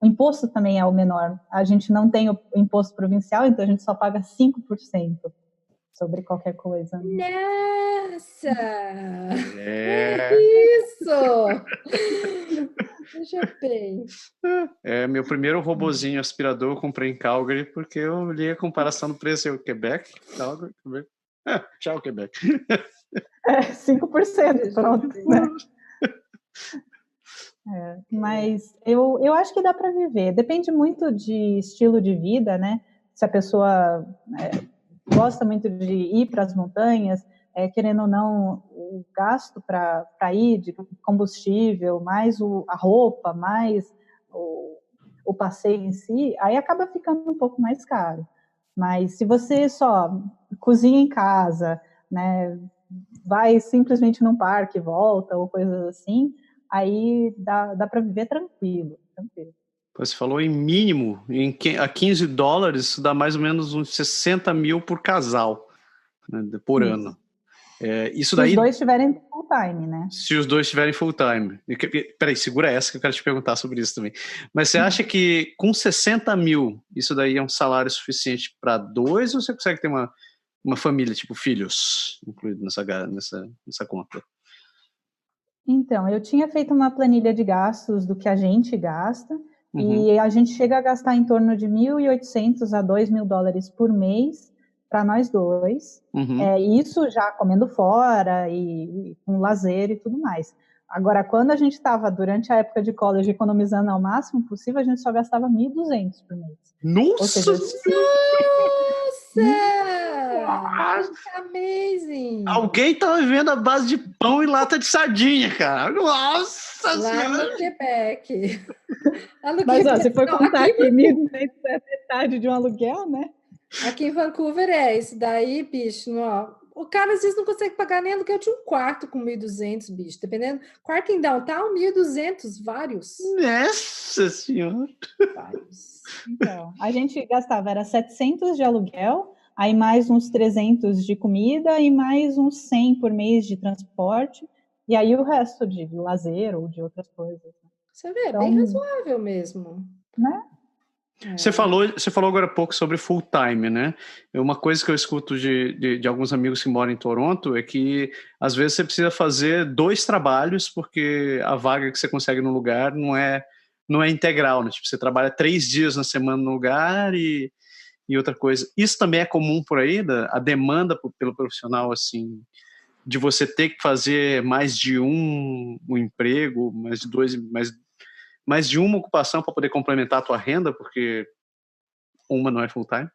imposto também é o menor. A gente não tem o imposto provincial, então a gente só paga 5% sobre qualquer coisa. Nossa! É. Isso! Veja bem. Meu primeiro robozinho aspirador eu comprei em Calgary, porque eu li a comparação do preço em Quebec, Calgary, Quebec. Tchau, Quebec. 5%, pronto, né? Mas eu acho que dá para viver. Depende muito de estilo de vida, né? Se a pessoa gosta muito de ir para as montanhas, querendo ou não, o gasto para ir de combustível, mais a roupa, mais o passeio em si, aí acaba ficando um pouco mais caro. Mas se você só cozinha em casa, né, vai simplesmente num parque e volta, ou coisas assim, aí dá para viver tranquilo. Você falou em mínimo, a $15, isso dá mais ou menos uns 60 mil por casal, né, por ano. Isso daí, se os dois estiverem full time, né? Se os dois estiverem full time. Peraí, segura essa que eu quero te perguntar sobre isso também. Mas você acha que com 60 mil, isso daí é um salário suficiente para dois, ou você consegue ter uma família, tipo filhos, incluído nessa conta? Então, eu tinha feito uma planilha de gastos do que a gente gasta, e a gente chega a gastar em torno de $1.800 a $2.000 por mês para nós dois. Isso já comendo fora e com lazer e tudo mais. Agora, quando a gente estava, durante a época de college, economizando ao máximo possível, a gente só gastava $1.200 por mês. Nossa! Nossa! Amazing! Alguém tá vivendo à base de pão e lata de sardinha, cara. Nossa Lá Senhora! no Quebec. Mas ó, se for contar que 1.200 é metade de um aluguel, né? Aqui em Vancouver isso daí, bicho, ó. O cara às vezes não consegue pagar nem aluguel de um quarto com 1.200, bicho, dependendo. Quarto em downtown, 1.200, vários. Nossa Senhora! Vários. Então, a gente gastava, era 700 de aluguel, aí mais uns 300 de comida e mais uns 100 por mês de transporte, e aí o resto de lazer ou de outras coisas. Você vê, então, bem razoável mesmo. Né? Você falou agora há pouco sobre full time, né? Uma coisa que eu escuto de alguns amigos que moram em Toronto é que às vezes você precisa fazer 2 trabalhos porque a vaga que você consegue no lugar não é integral, né? Tipo, você trabalha 3 dias na semana no lugar e outra coisa. Isso também é comum por aí, a demanda pelo profissional, assim, de você ter que fazer mais de um emprego, mais de 2, mais de uma ocupação para poder complementar a tua renda, porque uma não é full time?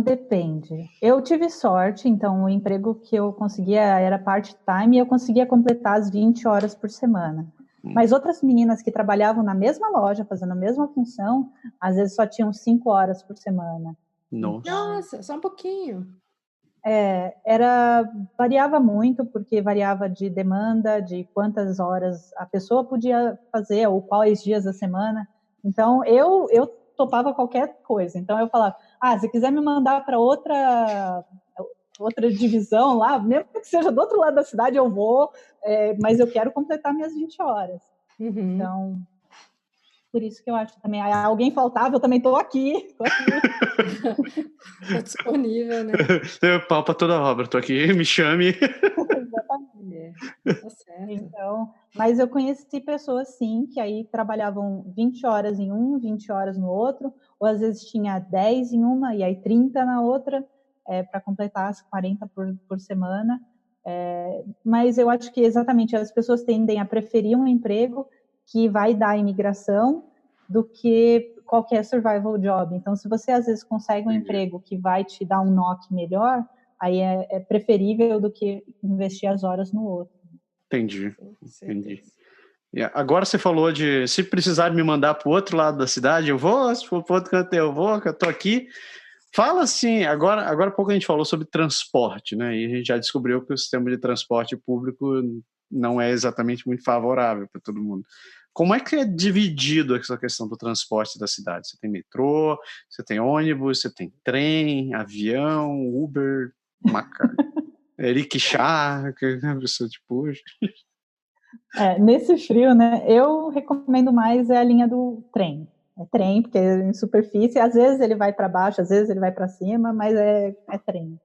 Depende. Eu tive sorte, então o emprego que eu conseguia era part-time e eu conseguia completar as 20 horas por semana. Mas outras meninas que trabalhavam na mesma loja, fazendo a mesma função, às vezes só tinham 5 horas por semana. Nossa, só um pouquinho. Variava muito, porque variava de demanda, de quantas horas a pessoa podia fazer, ou quais dias da semana. Então, eu topava qualquer coisa. Então, eu falava, se quiser me mandar para outra divisão lá, mesmo que seja do outro lado da cidade, eu vou, mas eu quero completar minhas 20 horas. Então, por isso que eu acho também, alguém faltava, eu também estou aqui. Estou disponível, né? Pau para toda obra, estou aqui, me chame. Exatamente. Tá certo. Então, mas eu conheci pessoas, sim, que aí trabalhavam 20 horas em um, 20 horas no outro, ou às vezes tinha 10 em uma e aí 30 na outra, para completar as 40 por semana. Mas eu acho que exatamente as pessoas tendem a preferir um emprego que vai dar imigração do que qualquer survival job. Então, se você às vezes consegue um emprego que vai te dar um knock melhor, aí é preferível do que investir as horas no outro. Entendi. Agora você falou de se precisar me mandar para o outro lado da cidade, eu vou, se for para o outro canto eu vou, que eu estou aqui. Fala assim, agora há pouco a gente falou sobre transporte, né? E a gente já descobriu que o sistema de transporte público não é exatamente muito favorável para todo mundo. Como é que é dividido essa questão do transporte da cidade? Você tem metrô, você tem ônibus, você tem trem, avião, Uber, rickshaw, que a pessoa te puxa. Nesse frio, né, eu recomendo mais a linha do trem. É trem, porque é em superfície, às vezes ele vai para baixo, às vezes ele vai para cima, mas é trem.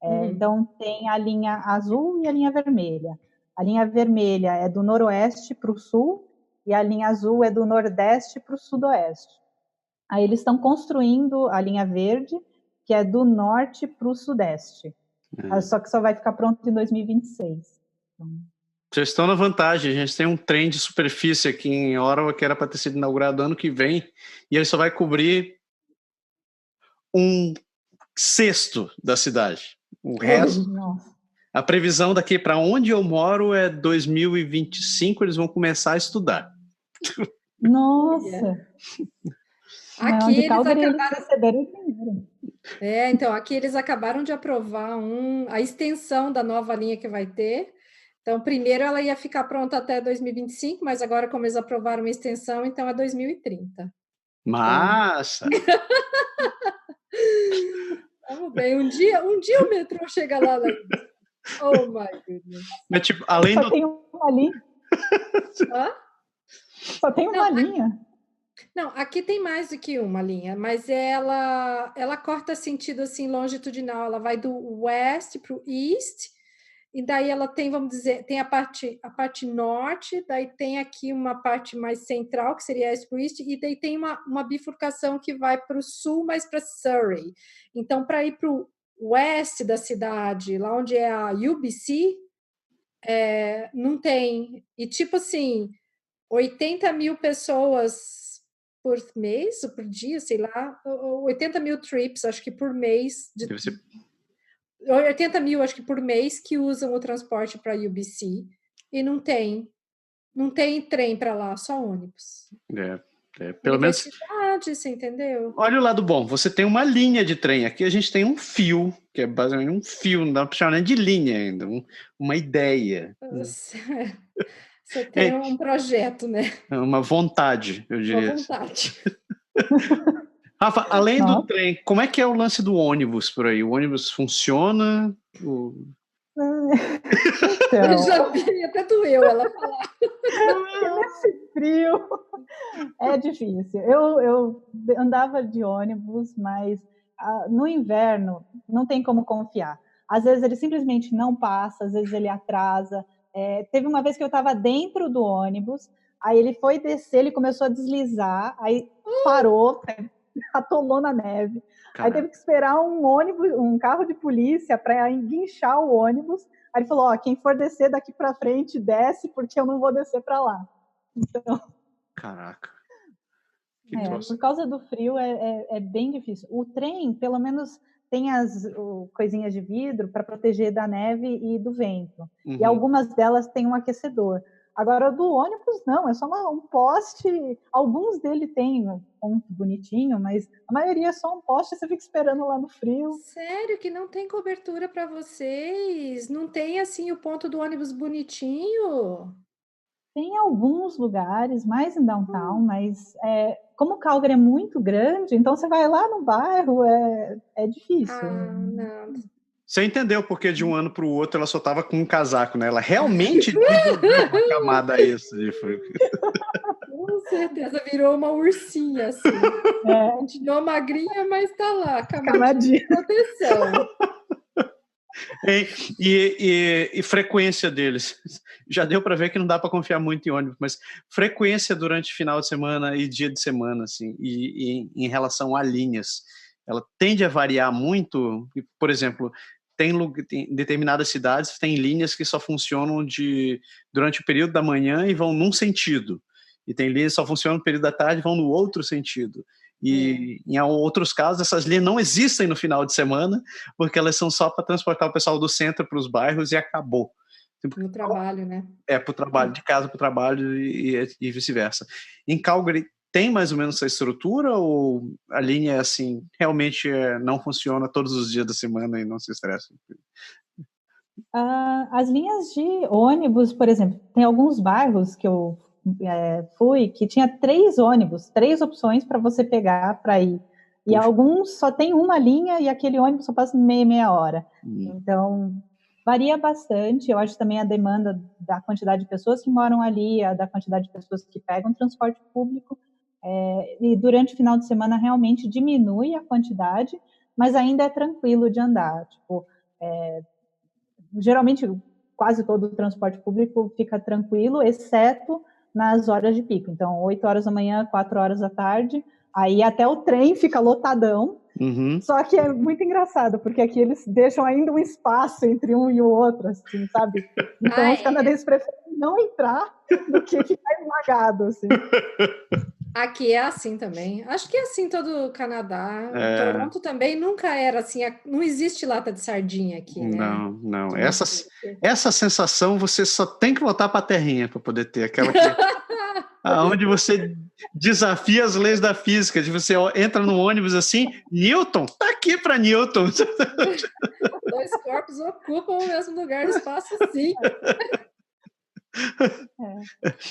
Então, tem a linha azul e a linha vermelha. A linha vermelha é do noroeste para o sul e a linha azul é do nordeste para o sudoeste. Aí eles estão construindo a linha verde, que é do norte para o sudeste. Só que só vai ficar pronto em 2026. Então... Vocês estão na vantagem, a gente tem um trem de superfície aqui em Ottawa que era para ter sido inaugurado ano que vem e ele só vai cobrir 1/6 da cidade. O resto, a previsão daqui para onde eu moro é 2025, eles vão começar a estudar. Nossa! Aqui eles acabaram... receberam dinheiro. Então, aqui eles acabaram de aprovar a extensão da nova linha que vai ter. Então, primeiro ela ia ficar pronta até 2025, mas agora, como eles aprovaram uma extensão, então é 2030. Massa! Vamos bem, um dia o metrô chega lá. Oh, my goodness. Mas, tipo, além Só tem uma linha. Hã? Só tem uma linha. Não, aqui tem mais do que uma linha, mas ela corta sentido assim longitudinal. Ela vai do west para o east, e daí ela tem, vamos dizer, tem a parte norte, daí tem aqui uma parte mais central, que seria east para o east, e daí tem uma bifurcação que vai para o sul, mais para Surrey. Então, para ir para o oeste da cidade, lá onde é a UBC, não tem. E tipo assim, 80 mil pessoas por mês ou por dia, sei lá, 80 mil trips, acho que por mês. 80 mil, acho que por mês, que usam o transporte para UBC. E não tem trem para lá, só ônibus. Pelo menos. Você entendeu? Olha o lado bom, você tem uma linha de trem. Aqui a gente tem um fio, que é basicamente um fio, não dá para chamar nem de linha ainda, uma ideia. Você tem um projeto, né? Uma vontade, eu diria. Uma vontade. Rafa, além do trem, como é que é o lance do ônibus por aí? O ônibus funciona? Eu já vi, até doeu ela falar. Nesse frio é difícil. Eu andava de ônibus, mas no inverno não tem como confiar. Às vezes ele simplesmente não passa, às vezes ele atrasa. Teve uma vez que eu estava dentro do ônibus, aí ele foi descer, ele começou a deslizar, aí parou, atolou na neve. Caramba. Aí teve que esperar um carro de polícia para guinchar o ônibus. Aí ele falou, quem for descer daqui para frente, desce, porque eu não vou descer para lá. Então... Caraca. Por causa do frio é bem difícil. O trem, pelo menos, tem as coisinhas de vidro para proteger da neve e do vento. Uhum. E algumas delas têm um aquecedor. Agora, do ônibus, não, é só um poste. Alguns dele tem um ponto bonitinho, mas a maioria é só um poste, você fica esperando lá no frio. Sério que não tem cobertura para vocês? Não tem, assim, o ponto do ônibus bonitinho? Tem alguns lugares, mais em downtown, mas como Calgary é muito grande, então você vai lá no bairro, é difícil. Não. Você entendeu porque de um ano para o outro ela só estava com um casaco, né? Ela realmente desenvolveu uma camada extra de frio. Com certeza, virou uma ursinha, assim. Continuou magrinha, mas está lá, camadinha de proteção. E frequência deles. Já deu para ver que não dá para confiar muito em ônibus, mas frequência durante final de semana e dia de semana, assim, e em relação a linhas, ela tende a variar muito. Por exemplo, tem determinadas cidades, tem linhas que só funcionam durante o período da manhã e vão num sentido, e tem linhas que só funcionam no período da tarde e vão no outro sentido. E em outros casos, essas linhas não existem no final de semana, porque elas são só para transportar o pessoal do centro para os bairros e acabou. No trabalho, né? Para o trabalho, de casa para o trabalho e vice-versa. Em Calgary, tem mais ou menos essa estrutura ou a linha é assim, realmente não funciona todos os dias da semana e não se estressa? As linhas de ônibus, por exemplo, tem alguns bairros que eu fui que tinha 3 ônibus, 3 opções para você pegar para ir. E Puxa. alguns só tem uma linha e aquele ônibus só passa meia hora. Então, varia bastante. Eu acho também a demanda da quantidade de pessoas que moram ali, da quantidade de pessoas que pegam transporte público. E durante o final de semana realmente diminui a quantidade, mas ainda é tranquilo de andar. Tipo, geralmente quase todo o transporte público fica tranquilo, exceto nas horas de pico. Então, 8 horas da manhã, 4 horas da tarde, aí até o trem fica lotadão. Só que é muito engraçado, porque aqui eles deixam ainda um espaço entre um e o outro, assim, sabe? Então, os canadenses preferem não entrar do que ficar esmagado, assim. Aqui é assim também. Acho que é assim todo o Canadá. Toronto também nunca era assim. Não existe lata de sardinha aqui, né? Não. Essa sensação você só tem que voltar para a terrinha para poder ter aquela que aonde você desafia as leis da física, de você entra no ônibus assim, Newton, tá aqui para Newton. 2 corpos ocupam o mesmo lugar do espaço, sim.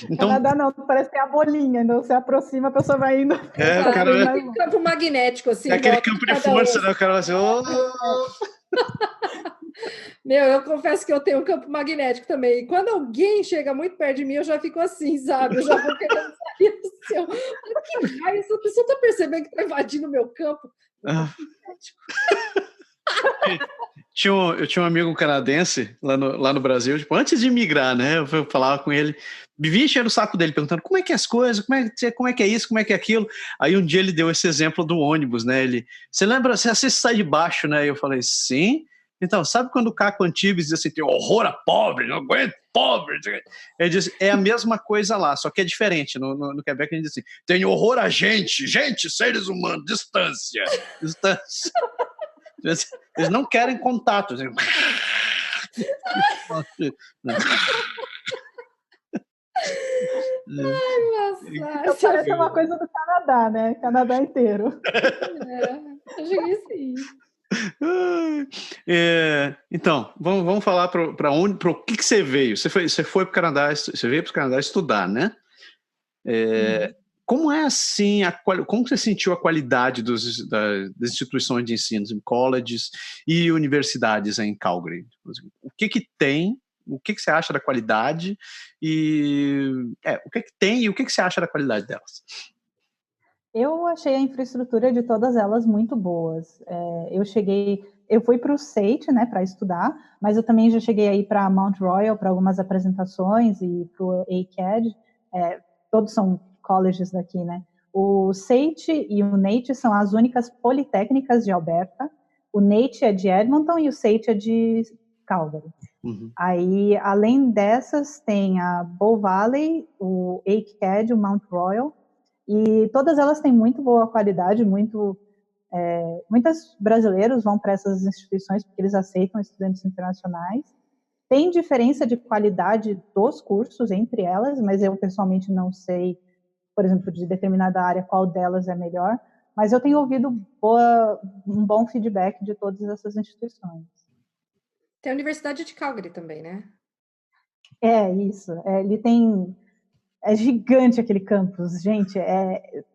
Então, Canadá não, parece que é a bolinha, então você aproxima, a pessoa vai indo. Tem um campo magnético, assim. É aquele campo de força, né? O cara vai assim, Meu, eu confesso que eu tenho um campo magnético também. E quando alguém chega muito perto de mim, eu já fico assim, sabe? Eu já vou querendo sair do céu. Que raio, essa pessoa tá percebendo que tá invadindo o meu campo? Eu tinha um amigo canadense lá no Brasil, tipo, antes de migrar, né? Eu falava com ele, vivia enchendo o saco dele, perguntando como é que é as coisas, como é que é isso, como é que é aquilo. Aí um dia ele deu esse exemplo do ônibus, né? Você lembra, você assiste Sai de Baixo, né? E eu falei, sim. Então, sabe quando o Caco Antibes diz assim, tem horror a pobre, não aguento pobre? Ele diz, é a mesma coisa lá, só que é diferente. No Quebec ele diz assim, tem horror a gente, seres humanos, distância. Eles não querem contato. Nossa, parece uma coisa do Canadá, né? Canadá inteiro. Eu cheguei assim. Então, vamos falar para o que você veio. Você foi para o Canadá, você veio para o Canadá estudar, né? Como é assim, como você sentiu a qualidade das instituições de ensino, colleges e universidades em Calgary? O que tem? O que você acha da qualidade? O que tem e o que você acha da qualidade delas? Eu achei a infraestrutura de todas elas muito boas. Eu fui para o SAIT, né, para estudar, mas eu também já cheguei aí para Mount Royal para algumas apresentações e para o ACAD. Todos são colleges daqui, né? O SAIT e o NAIT são as únicas politécnicas de Alberta. O NAIT é de Edmonton e o SAIT é de Calgary. Aí, além dessas, tem a Bow Valley, o ACAD, o Mount Royal, e todas elas têm muito boa qualidade, muitos brasileiros vão para essas instituições porque eles aceitam estudantes internacionais. Tem diferença de qualidade dos cursos entre elas, mas eu pessoalmente não sei, por exemplo, de determinada área qual delas é melhor, mas eu tenho ouvido um bom feedback de todas essas instituições. Tem a Universidade de Calgary também, né? Isso. Ele tem... É gigante aquele campus, gente.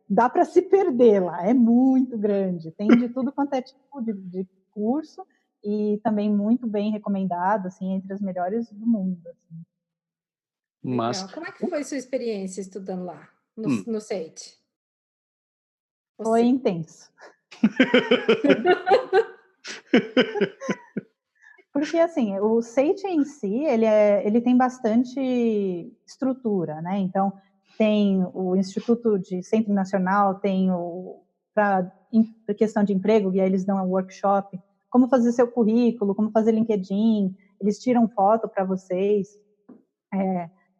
Dá para se perder lá, é muito grande. Tem de tudo quanto é tipo de curso e também muito bem recomendado, assim, entre as melhores do mundo. Assim. Legal. Como é que foi sua experiência estudando lá, no SAIT? Foi intenso. Porque, assim, o SAIT em si, ele tem bastante estrutura, né? Então, tem o Instituto de Centro Nacional, tem para questão de emprego, e aí eles dão um workshop, como fazer seu currículo, como fazer LinkedIn, eles tiram foto para vocês,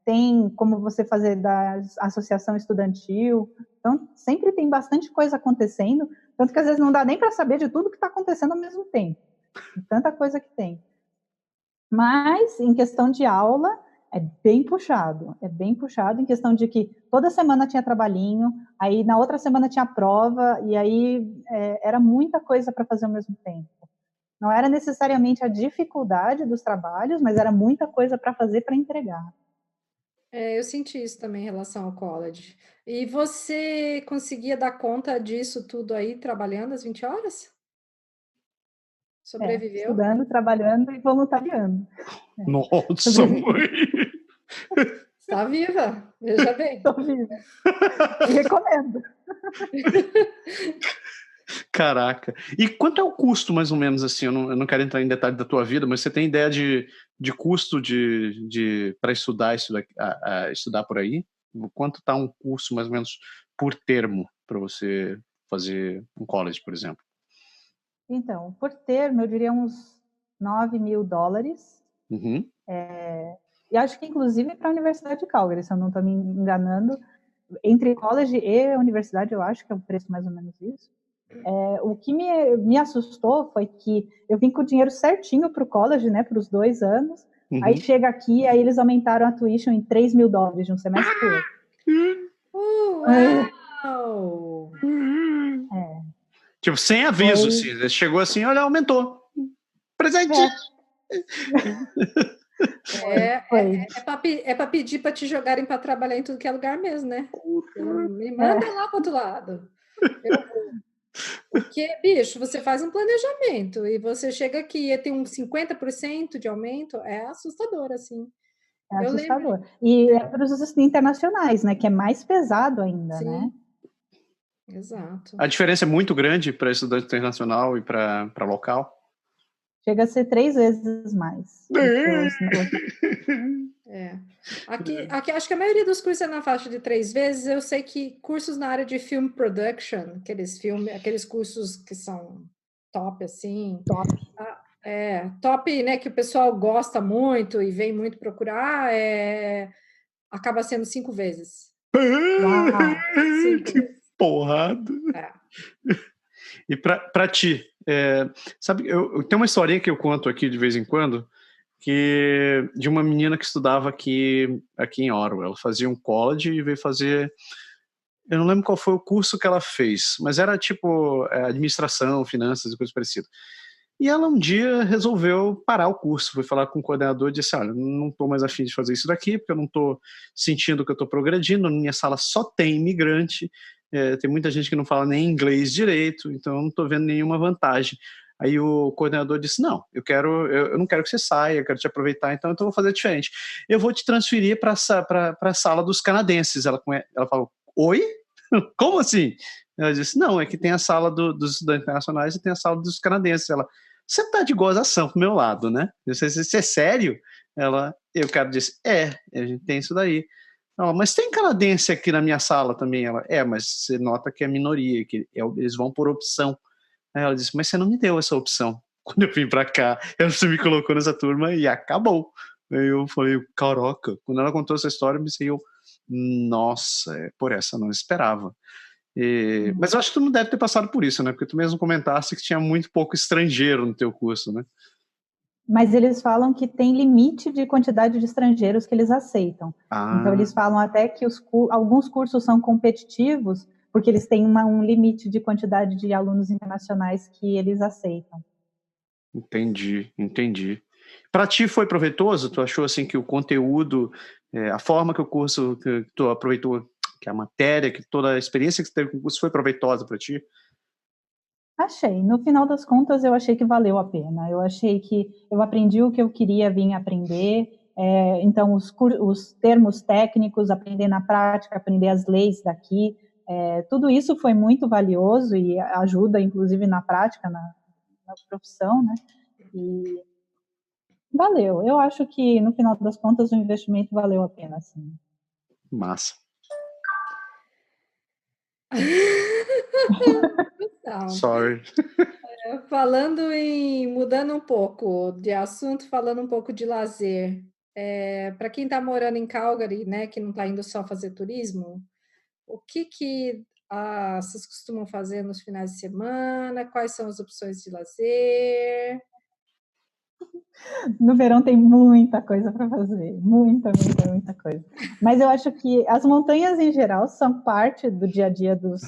tem como você fazer da associação estudantil, então sempre tem bastante coisa acontecendo, tanto que às vezes não dá nem para saber de tudo que está acontecendo ao mesmo tempo, tanta coisa que tem. Mas, em questão de aula, É bem puxado em questão de que toda semana tinha trabalhinho, aí na outra semana tinha prova, e aí era muita coisa para fazer ao mesmo tempo. Não era necessariamente a dificuldade dos trabalhos, mas era muita coisa para fazer para entregar. Eu senti isso também em relação ao college. E você conseguia dar conta disso tudo aí, trabalhando as 20 horas? Sobreviveu? Estudando, trabalhando e voluntariando. Nossa, mãe! Está viva, veja bem. Estou viva. E recomendo. Caraca. E quanto é o custo, mais ou menos, assim? Eu não quero entrar em detalhe da tua vida, mas você tem ideia de custo para estudar por aí? Quanto está um curso, mais ou menos, por termo, para você fazer um college, por exemplo? Então, por termo, eu diria uns $9.000. Uhum. E acho que, inclusive, para a Universidade de Calgary, se eu não estou me enganando, entre college e universidade, eu acho que é o preço mais ou menos isso. O que me assustou foi que eu vim com o dinheiro certinho para o college, né, para os 2 anos. Uhum. Aí chega aqui, aí eles aumentaram a tuition em $3.000 de um semestre para o outro. Uau! Tipo, sem aviso, assim. Chegou assim, olha, aumentou. Presente! É para pedir para te jogarem para trabalhar em tudo que é lugar mesmo, né? Me manda lá para outro lado. Porque, bicho, você faz um planejamento e você chega aqui e tem um 50% de aumento, é assustador, assim. É assustador. E é para os internacionais, né? Que é mais pesado ainda, Sim. né? Exato. A diferença é muito grande para estudante internacional e para local? Chega a ser 3 vezes mais. Aqui acho que a maioria dos cursos é na faixa de 3 vezes. Eu sei que cursos na área de film production, aqueles cursos que são top, assim. Top, né? Que o pessoal gosta muito e vem muito procurar, acaba sendo 5 vezes. Uau! 5 vezes. Porrada! E para ti, sabe, eu tenho uma historinha que eu conto aqui de vez em quando, que de uma menina que estudava aqui em Ottawa. Ela fazia um college e veio fazer, eu não lembro qual foi o curso que ela fez, mas era tipo administração, finanças e coisa parecida. E ela um dia resolveu parar o curso, foi falar com o coordenador e disse, olha, não estou mais afim de fazer isso daqui, porque eu não estou sentindo que eu estou progredindo, na minha sala só tem imigrante, tem muita gente que não fala nem inglês direito, então eu não estou vendo nenhuma vantagem. Aí o coordenador disse, não, eu não quero que você saia, eu quero te aproveitar, então eu vou fazer diferente. Eu vou te transferir para a sala dos canadenses. Ela falou, oi? Como assim? Ela disse, não, é que tem a sala dos estudantes internacionais e tem a sala dos canadenses. Ela, você tá de gozação pro meu lado, né? Eu disse, isso é sério? E o cara disse, a gente tem isso daí. Ela, mas tem canadense aqui na minha sala também. Ela, mas você nota que é minoria, que eles vão por opção. Aí ela disse, mas você não me deu essa opção. Quando eu vim pra cá, você me colocou nessa turma e acabou. Aí eu falei, caraca. Quando ela contou essa história, eu pensei, nossa, por essa eu não esperava. Mas eu acho que tu não deve ter passado por isso, né? Porque tu mesmo comentaste que tinha muito pouco estrangeiro no teu curso, né? Mas eles falam que tem limite de quantidade de estrangeiros que eles aceitam. Então, eles falam até que alguns cursos são competitivos porque eles têm um limite de quantidade de alunos internacionais que eles aceitam. Entendi. Para ti foi proveitoso? Tu achou assim que o conteúdo, a forma que o curso, que tu aproveitou, que a matéria, que toda a experiência que tu teve com o curso foi proveitosa para ti? Achei. No final das contas, eu achei que valeu a pena. Eu achei que eu aprendi o que eu queria vir aprender. Então, os termos técnicos, aprender na prática, aprender as leis daqui, tudo isso foi muito valioso e ajuda, inclusive, na prática, na profissão, né? E valeu. Eu acho que, no final das contas, o investimento valeu a pena, sim. Massa. Então, Sorry. mudando um pouco de assunto, falando um pouco de lazer. Para quem está morando em Calgary, né, que não está indo só fazer turismo, o que vocês costumam fazer nos finais de semana? Quais são as opções de lazer? No verão tem muita coisa para fazer, muita coisa. Mas eu acho que as montanhas em geral são parte do dia a dia dos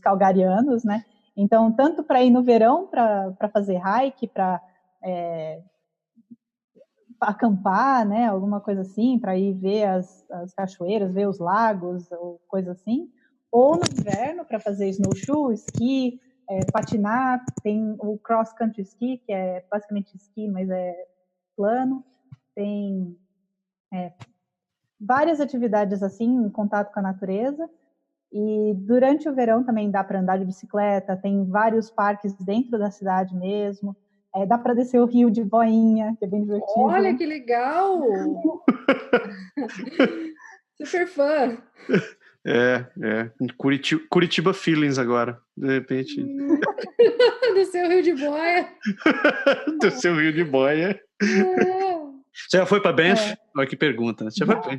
calgarianos, né? Então, tanto para ir no verão para fazer hike, para acampar, né? Alguma coisa assim, para ir ver as cachoeiras, ver os lagos, ou coisa assim. Ou no inverno para fazer snowshoe, esqui, patinar. Tem o cross country ski, que é basicamente esqui, mas é plano. Tem várias atividades assim, em contato com a natureza. E durante o verão também dá para andar de bicicleta, tem vários parques dentro da cidade mesmo. Dá para descer o rio de boinha, que é bem divertido. Olha que legal! Super fã! Curitiba Feelings agora, de repente. Descer o rio de boia. Descer o rio de boia. Você já foi para Banff? Olha que pergunta, né? Você já foi para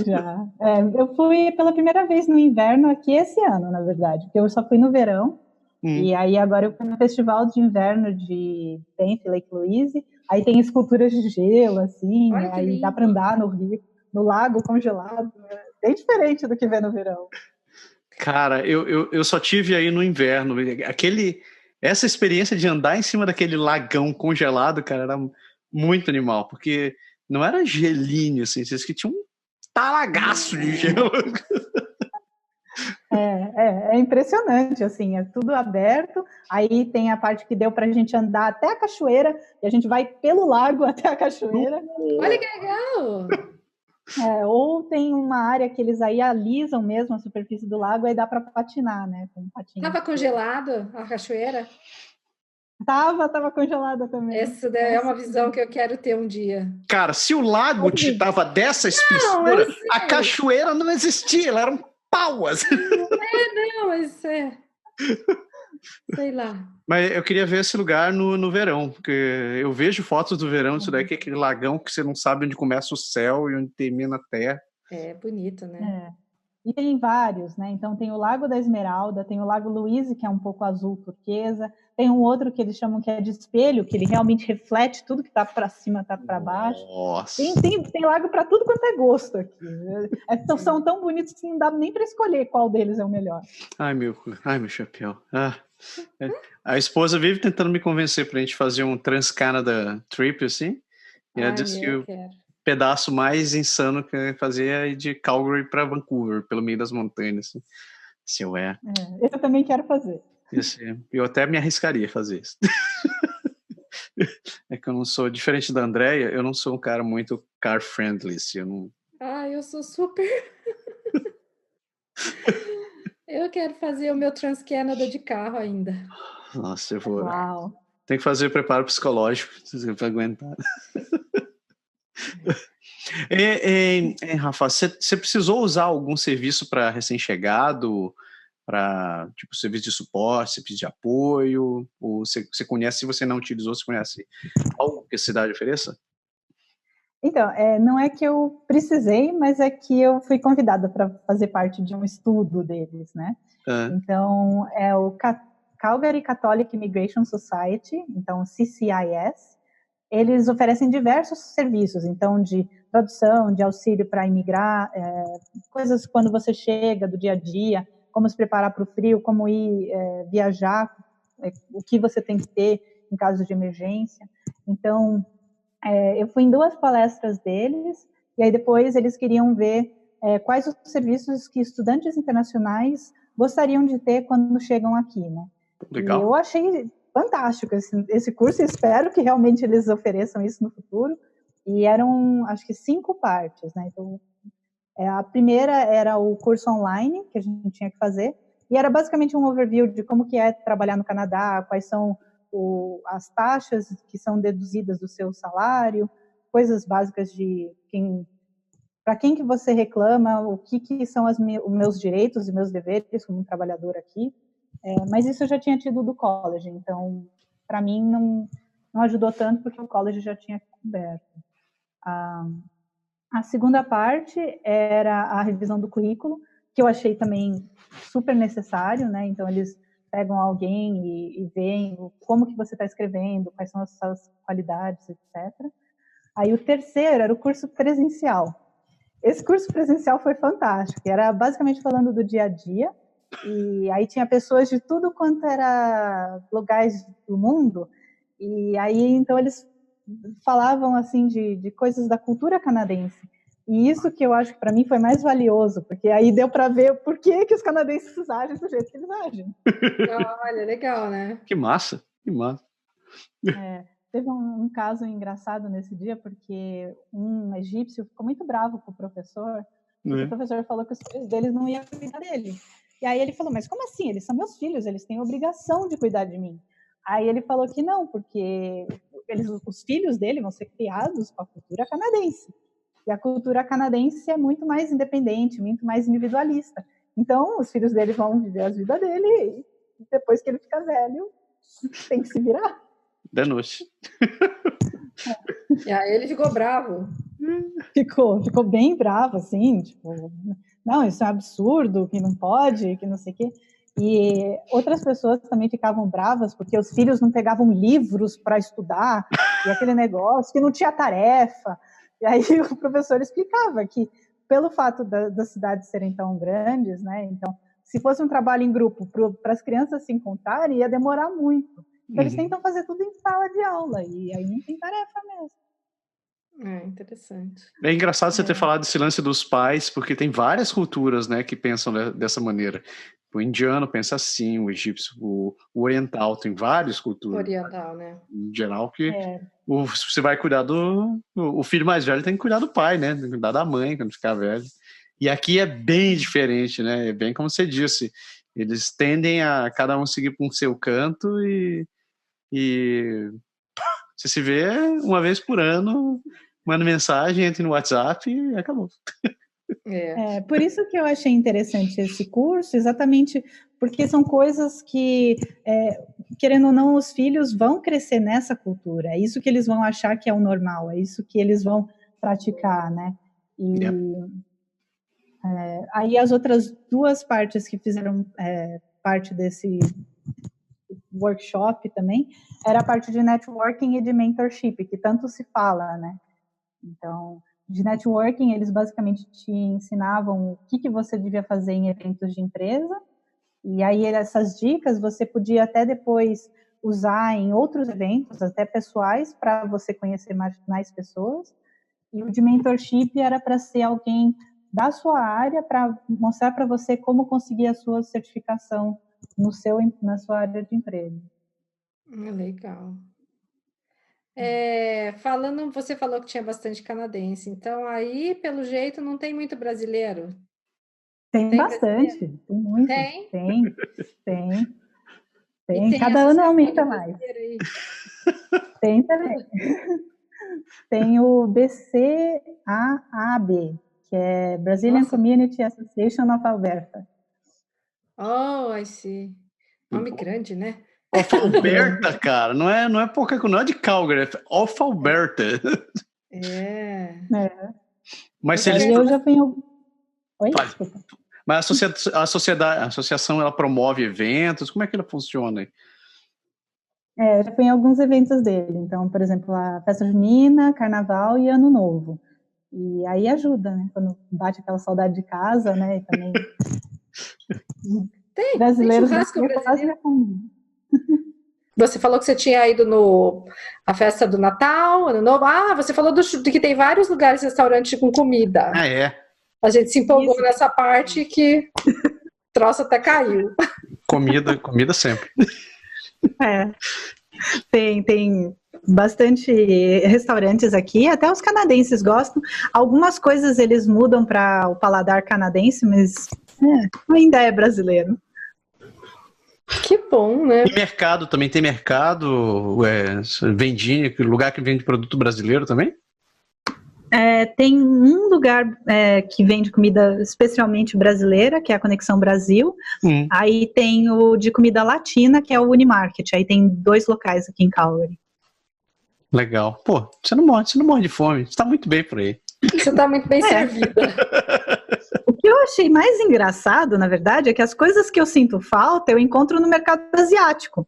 Já. Eu fui pela primeira vez no inverno aqui esse ano, na verdade, porque eu só fui no verão. E aí agora eu fui no festival de inverno de Banff, Lake Louise. Aí tem esculturas de gelo, assim, aí dá para andar no rio, no lago congelado. Bem diferente do que vê no verão. Cara, eu só tive aí no inverno. Essa experiência de andar em cima daquele lagão congelado, cara, era muito animal, porque não era gelinho, assim, que tinha um talagaço de gelo. É impressionante, assim, é tudo aberto, aí tem a parte que deu pra gente andar até a cachoeira, e a gente vai pelo lago até a cachoeira. Olha que legal! Ou tem uma área que eles aí alisam mesmo a superfície do lago, aí dá para patinar, né? Com patins. Tava congelado a cachoeira? Tava congelada também. Essa é uma visão que eu quero ter um dia. Cara, se o lago tava dessa espessura, a cachoeira não existia, ela era um pau. Assim. Mas sei lá. Mas eu queria ver esse lugar no verão, porque eu vejo fotos do verão, isso daí que é aquele lagão que você não sabe onde começa o céu e onde termina a terra. É bonito, né? E tem vários, né? Então tem o Lago da Esmeralda, tem o Lago Louise, que é um pouco azul turquesa, tem um outro que eles chamam que é de espelho, que ele realmente reflete tudo que tá para cima, tá para baixo. Nossa. Tem lago para tudo quanto é gosto aqui. São tão bonitos que não dá nem para escolher qual deles é o melhor. Ai, meu chapéu. A esposa vive tentando me convencer pra gente fazer um Trans-Canada Trip, assim. E ela disse que o pedaço mais insano que é fazer é ir de Calgary para Vancouver, pelo meio das montanhas. Assim. Eu também quero fazer. Eu até me arriscaria a fazer isso. É que eu não sou, diferente da Andrea, eu não sou um cara muito car-friendly. Assim, eu sou super... Eu quero fazer o meu Trans-Canada de carro ainda. Nossa, eu vou... Uau. Tem que fazer preparo psicológico para aguentar. Rafa, você precisou usar algum serviço para recém-chegado, para tipo serviço de suporte, serviço de apoio? Ou você conhece, se você não utilizou, você conhece algo que a cidade ofereça? Então, não é que eu precisei, mas é que eu fui convidada para fazer parte de um estudo deles, né? Então, é o Calgary Catholic Immigration Society, então CCIS. Eles oferecem diversos serviços, então, de tradução, de auxílio para imigrar, coisas quando você chega do dia a dia, como se preparar para o frio, como ir viajar, o que você tem que ter em caso de emergência. Então, eu fui em 2 palestras deles, e aí depois eles queriam ver quais os serviços que estudantes internacionais gostariam de ter quando chegam aqui, né? Legal. E eu achei fantástico esse curso, e espero que realmente eles ofereçam isso no futuro. E eram, acho que 5 partes, né? Então, a primeira era o curso online que a gente tinha que fazer, e era basicamente um overview de como que é trabalhar no Canadá, quais são as taxas que são deduzidas do seu salário, coisas básicas de para quem que você reclama, o que são os meus direitos e meus deveres como um trabalhador aqui. Mas isso eu já tinha tido do college, então para mim não ajudou tanto porque o college já tinha coberto. A segunda parte era a revisão do currículo, que eu achei também super necessário, né? Então eles pegam alguém e veem como que você está escrevendo, quais são as suas qualidades, etc. Aí o terceiro era o curso presencial. Esse curso presencial foi fantástico, era basicamente falando do dia a dia, e aí tinha pessoas de tudo quanto era lugares do mundo, e aí então eles falavam assim de coisas da cultura canadense. E isso que eu acho que para mim foi mais valioso, porque aí deu para ver por que os canadenses agem do jeito que eles agem. Olha, legal, né? Que massa, que massa. Teve um caso engraçado nesse dia, porque um egípcio ficou muito bravo com o professor, porque o professor falou que os filhos deles não iam cuidar dele. E aí ele falou, mas como assim? Eles são meus filhos, eles têm obrigação de cuidar de mim. Aí ele falou que não, porque os filhos dele vão ser criados com a cultura canadense. E a cultura canadense é muito mais independente, muito mais individualista. Então, os filhos dele vão viver a vida dele e depois que ele fica velho, tem que se virar. Danou-se. E aí ele ficou bravo. Ficou bem bravo, assim, tipo, não, isso é um absurdo, que não pode, que não sei o quê. E outras pessoas também ficavam bravas porque os filhos não pegavam livros para estudar, e aquele negócio que não tinha tarefa. E aí o professor explicava que, pelo fato das cidades serem tão grandes, né, então, se fosse um trabalho em grupo para as crianças se encontrarem, ia demorar muito. Então, eles tentam fazer tudo em sala de aula, e aí não tem tarefa mesmo. Interessante. É engraçado você ter falado desse lance dos pais, porque tem várias culturas, né, que pensam dessa maneira. O indiano pensa assim, o egípcio, o oriental, tem várias culturas. Oriental, né? Em geral, que você vai cuidar o filho mais velho tem que cuidar do pai, né? Tem que cuidar da mãe quando ficar velho. E aqui é bem diferente, né? É bem como você disse. Eles tendem a cada um seguir para um seu canto e você se vê uma vez por ano, manda mensagem, entra no WhatsApp e acabou. Por isso que eu achei interessante esse curso, exatamente porque são coisas que, querendo ou não, os filhos vão crescer nessa cultura, é isso que eles vão achar que é o normal, é isso que eles vão praticar, né? E aí as outras duas partes que fizeram parte desse workshop também, era a parte de networking e de mentorship, que tanto se fala, né? Então, de networking, eles basicamente te ensinavam o que você devia fazer em eventos de empresa, e aí essas dicas você podia até depois usar em outros eventos, até pessoais, para você conhecer mais pessoas. E o de mentorship era para ser alguém da sua área, para mostrar para você como conseguir a sua certificação na sua área de emprego. Legal. Você falou que tinha bastante canadense, então aí, pelo jeito, não tem muito brasileiro? Tem bastante, brasileiro? Tem muito. Tem. Cada ano aumenta mais. Tem também. Tem o BCAAB, que é Brazilian Community Association of Alberta. Oh, I see. Nome grande, né? Alberta, cara, não é pouca coisa, não é de Calgary, é of Alberta. Mas se eles... Eu já fui... Oi? Mas a associação, ela promove eventos, como é que ela funciona? Eu já fui em alguns eventos dele, então, por exemplo, a festa junina, carnaval e ano novo. E aí ajuda, né? Quando bate aquela saudade de casa, né? E também... brasileiros tem churrasco brasileiro. Você falou que você tinha ido a festa do Natal, Ano Novo. Você falou de que tem vários lugares, restaurantes com comida. A gente se empolgou nessa parte que o troço até caiu. Comida sempre. Tem bastante restaurantes aqui, até os canadenses gostam. Algumas coisas eles mudam para o paladar canadense, mas ainda é brasileiro. Que bom, né? E mercado também, tem mercado, vendinha, lugar que vende produto brasileiro também? Tem um lugar que vende comida especialmente brasileira, que é a Conexão Brasil. Aí tem o de comida latina, que é o Unimarket. Aí tem 2 locais aqui em Calgary. Legal. Pô, você não morre de fome. Você tá muito bem por aí. Você tá muito bem servida. O que que eu achei mais engraçado, na verdade, é que as coisas que eu sinto falta, eu encontro no mercado asiático.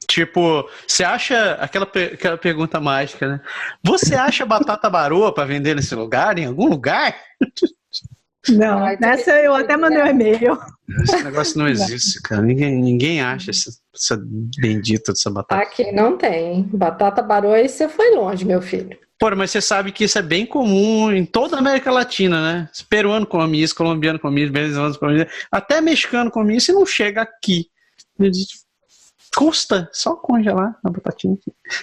Tipo, você acha aquela pergunta mágica, né? Você acha batata baroa para vender nesse lugar, em algum lugar? Não, nessa eu até mandei um e-mail. Esse negócio não existe, cara. Ninguém acha essa bendita dessa batata. Aqui não tem. Batata baroa, aí você foi longe, meu filho. Pô, mas você sabe que isso é bem comum em toda a América Latina, né? Peruano come isso, colombiano come isso, venezuelano come isso, até mexicano come isso e não chega aqui. Custa só congelar a batatinha,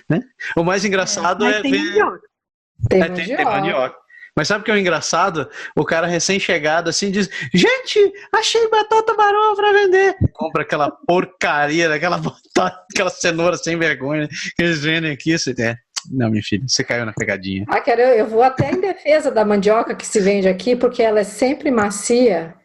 né? O mais engraçado é tem ver... mandioca. Tem mandioca. Mas sabe o que é o engraçado? O cara recém-chegado assim diz: gente, achei batata baroa pra vender. Compra aquela porcaria daquela batata, aquela cenoura sem vergonha que eles vendem aqui. Você não, minha filha, você caiu na pegadinha. Eu vou até em defesa da mandioca que se vende aqui, porque ela é sempre macia.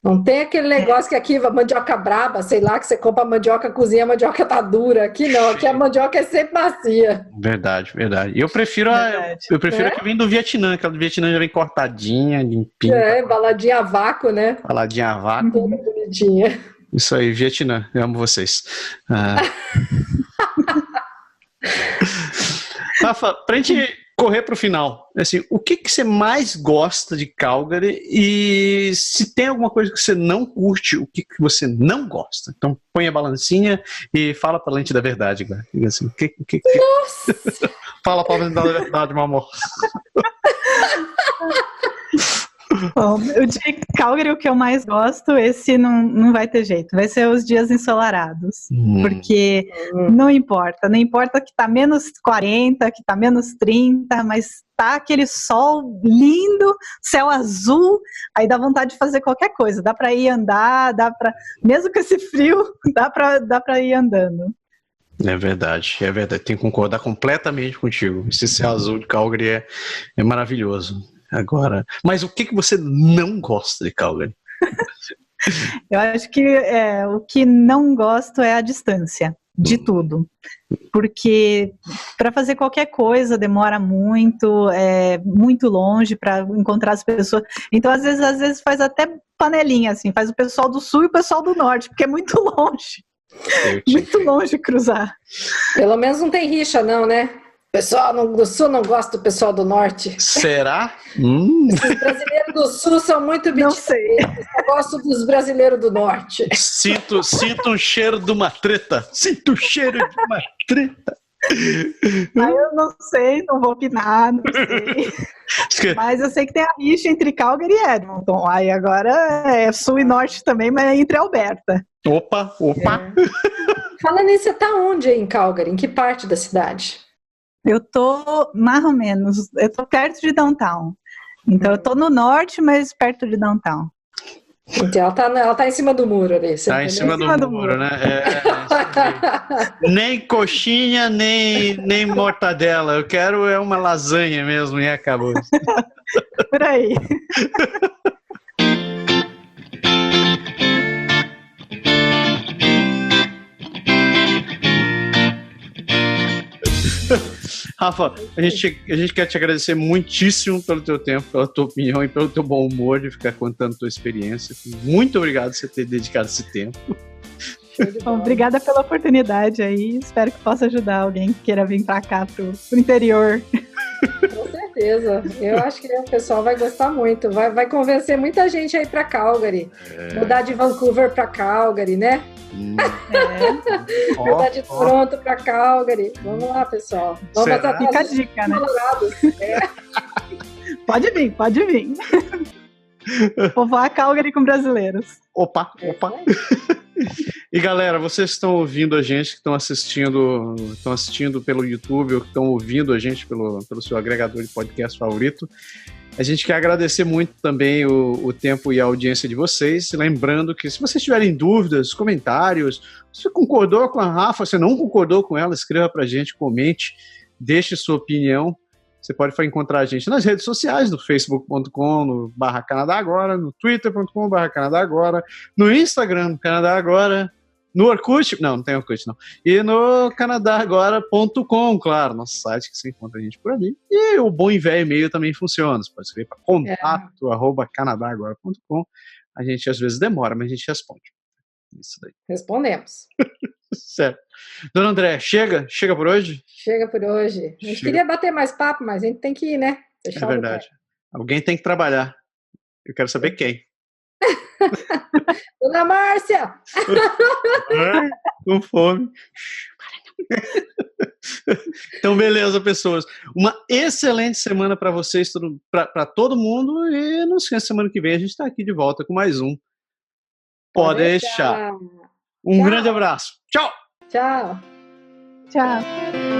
Não tem aquele negócio que aqui a mandioca braba, sei lá, que você compra a mandioca, cozinha, a mandioca tá dura. Aqui não, aqui a mandioca é sempre macia. Verdade. E eu prefiro a que vem do Vietnã, aquela do Vietnã já vem cortadinha, limpinha. Embaladinha a vácuo, né? Embaladinha a vácuo. Toda bonitinha. Isso aí, Vietnã, eu amo vocês. Rafa, pra gente correr pro final, assim, o que você mais gosta de Calgary e se tem alguma coisa que você não curte, o que você não gosta? Então põe a balancinha e fala pra lente da verdade, cara. Assim, Nossa! Fala pra lente da verdade, meu amor. Bom, o de Calgary, o que eu mais gosto, esse não vai ter jeito, vai ser os dias ensolarados, porque não importa que tá menos 40, que tá menos 30, mas tá aquele sol lindo, céu azul, aí dá vontade de fazer qualquer coisa, dá pra ir andar, mesmo com esse frio, dá pra ir andando. É verdade, tenho que concordar completamente contigo, esse céu azul de Calgary é maravilhoso. Agora, mas o que você não gosta de Calgary? Eu acho que o que não gosto é a distância de tudo, porque para fazer qualquer coisa demora muito, é muito longe para encontrar as pessoas. Então às vezes faz até panelinha, assim, faz o pessoal do sul e o pessoal do norte, porque é muito longe, muito longe cruzar. Pelo menos não tem rixa, não, né? O pessoal do sul não gosta do pessoal do norte. Será? Os brasileiros do sul são muito Não sei. Eu gosto dos brasileiros do norte. Sinto um cheiro de uma treta. Sinto o cheiro de uma treta. Aí eu não sei, não vou opinar, não sei. Mas eu sei que tem a rixa entre Calgary e Edmonton. Aí agora é sul e norte também, mas é entre Alberta. Opa. Falando nisso, você tá onde aí em Calgary? Em que parte da cidade? Eu tô, mais ou menos, eu tô perto de downtown. Então eu tô no norte, mas perto de downtown. Então ela tá em cima do muro ali. Tá em cima do muro, né? Nem coxinha, nem mortadela. Eu quero uma lasanha mesmo e acabou. Por aí. Rafa, a gente quer te agradecer muitíssimo pelo teu tempo, pela tua opinião e pelo teu bom humor de ficar contando tua experiência. Muito obrigado por você ter dedicado esse tempo. Bom, obrigada pela oportunidade aí. Espero que possa ajudar alguém que queira vir para cá, pro interior. Com certeza. Eu acho que o pessoal vai gostar muito. Vai convencer muita gente aí para Calgary. Mudar de Vancouver para Calgary, né? Mudar de Toronto para Calgary. Vamos lá, pessoal. Vamos até fica a dica, né? Pode vir. Povoar Calgary com brasileiros. Opa. E galera, vocês estão ouvindo a gente, que estão assistindo pelo YouTube ou que estão ouvindo a gente pelo seu agregador de podcast favorito. A gente quer agradecer muito também o tempo e a audiência de vocês. Lembrando que se vocês tiverem dúvidas, comentários, se você concordou com a Rafa, se não concordou com ela, escreva pra gente, comente, deixe sua opinião. Você pode encontrar a gente nas redes sociais, no facebook.com/Canadá Agora, no twitter.com/Canadá Agora, no Instagram, Canadá Agora, No Orkut, não tem Orkut, não. E no canadagora.com, claro, nosso site que você encontra a gente por ali. E o bom e velho e-mail também funciona. Você pode escrever para contato@canadagora.com. A gente às vezes demora, mas a gente responde. Isso daí. Respondemos. Certo. Dona André, chega por hoje? Chega por hoje. A gente queria bater mais papo, mas a gente tem que ir, né? É verdade. Alguém tem que trabalhar. Eu quero saber quem. Dona Márcia! Com fome. Então, beleza, pessoas. Uma excelente semana para vocês, para todo mundo. E não esqueça, semana que vem a gente está aqui de volta com mais um. Pode deixar. Um grande abraço. Tchau! Tchau! Tchau!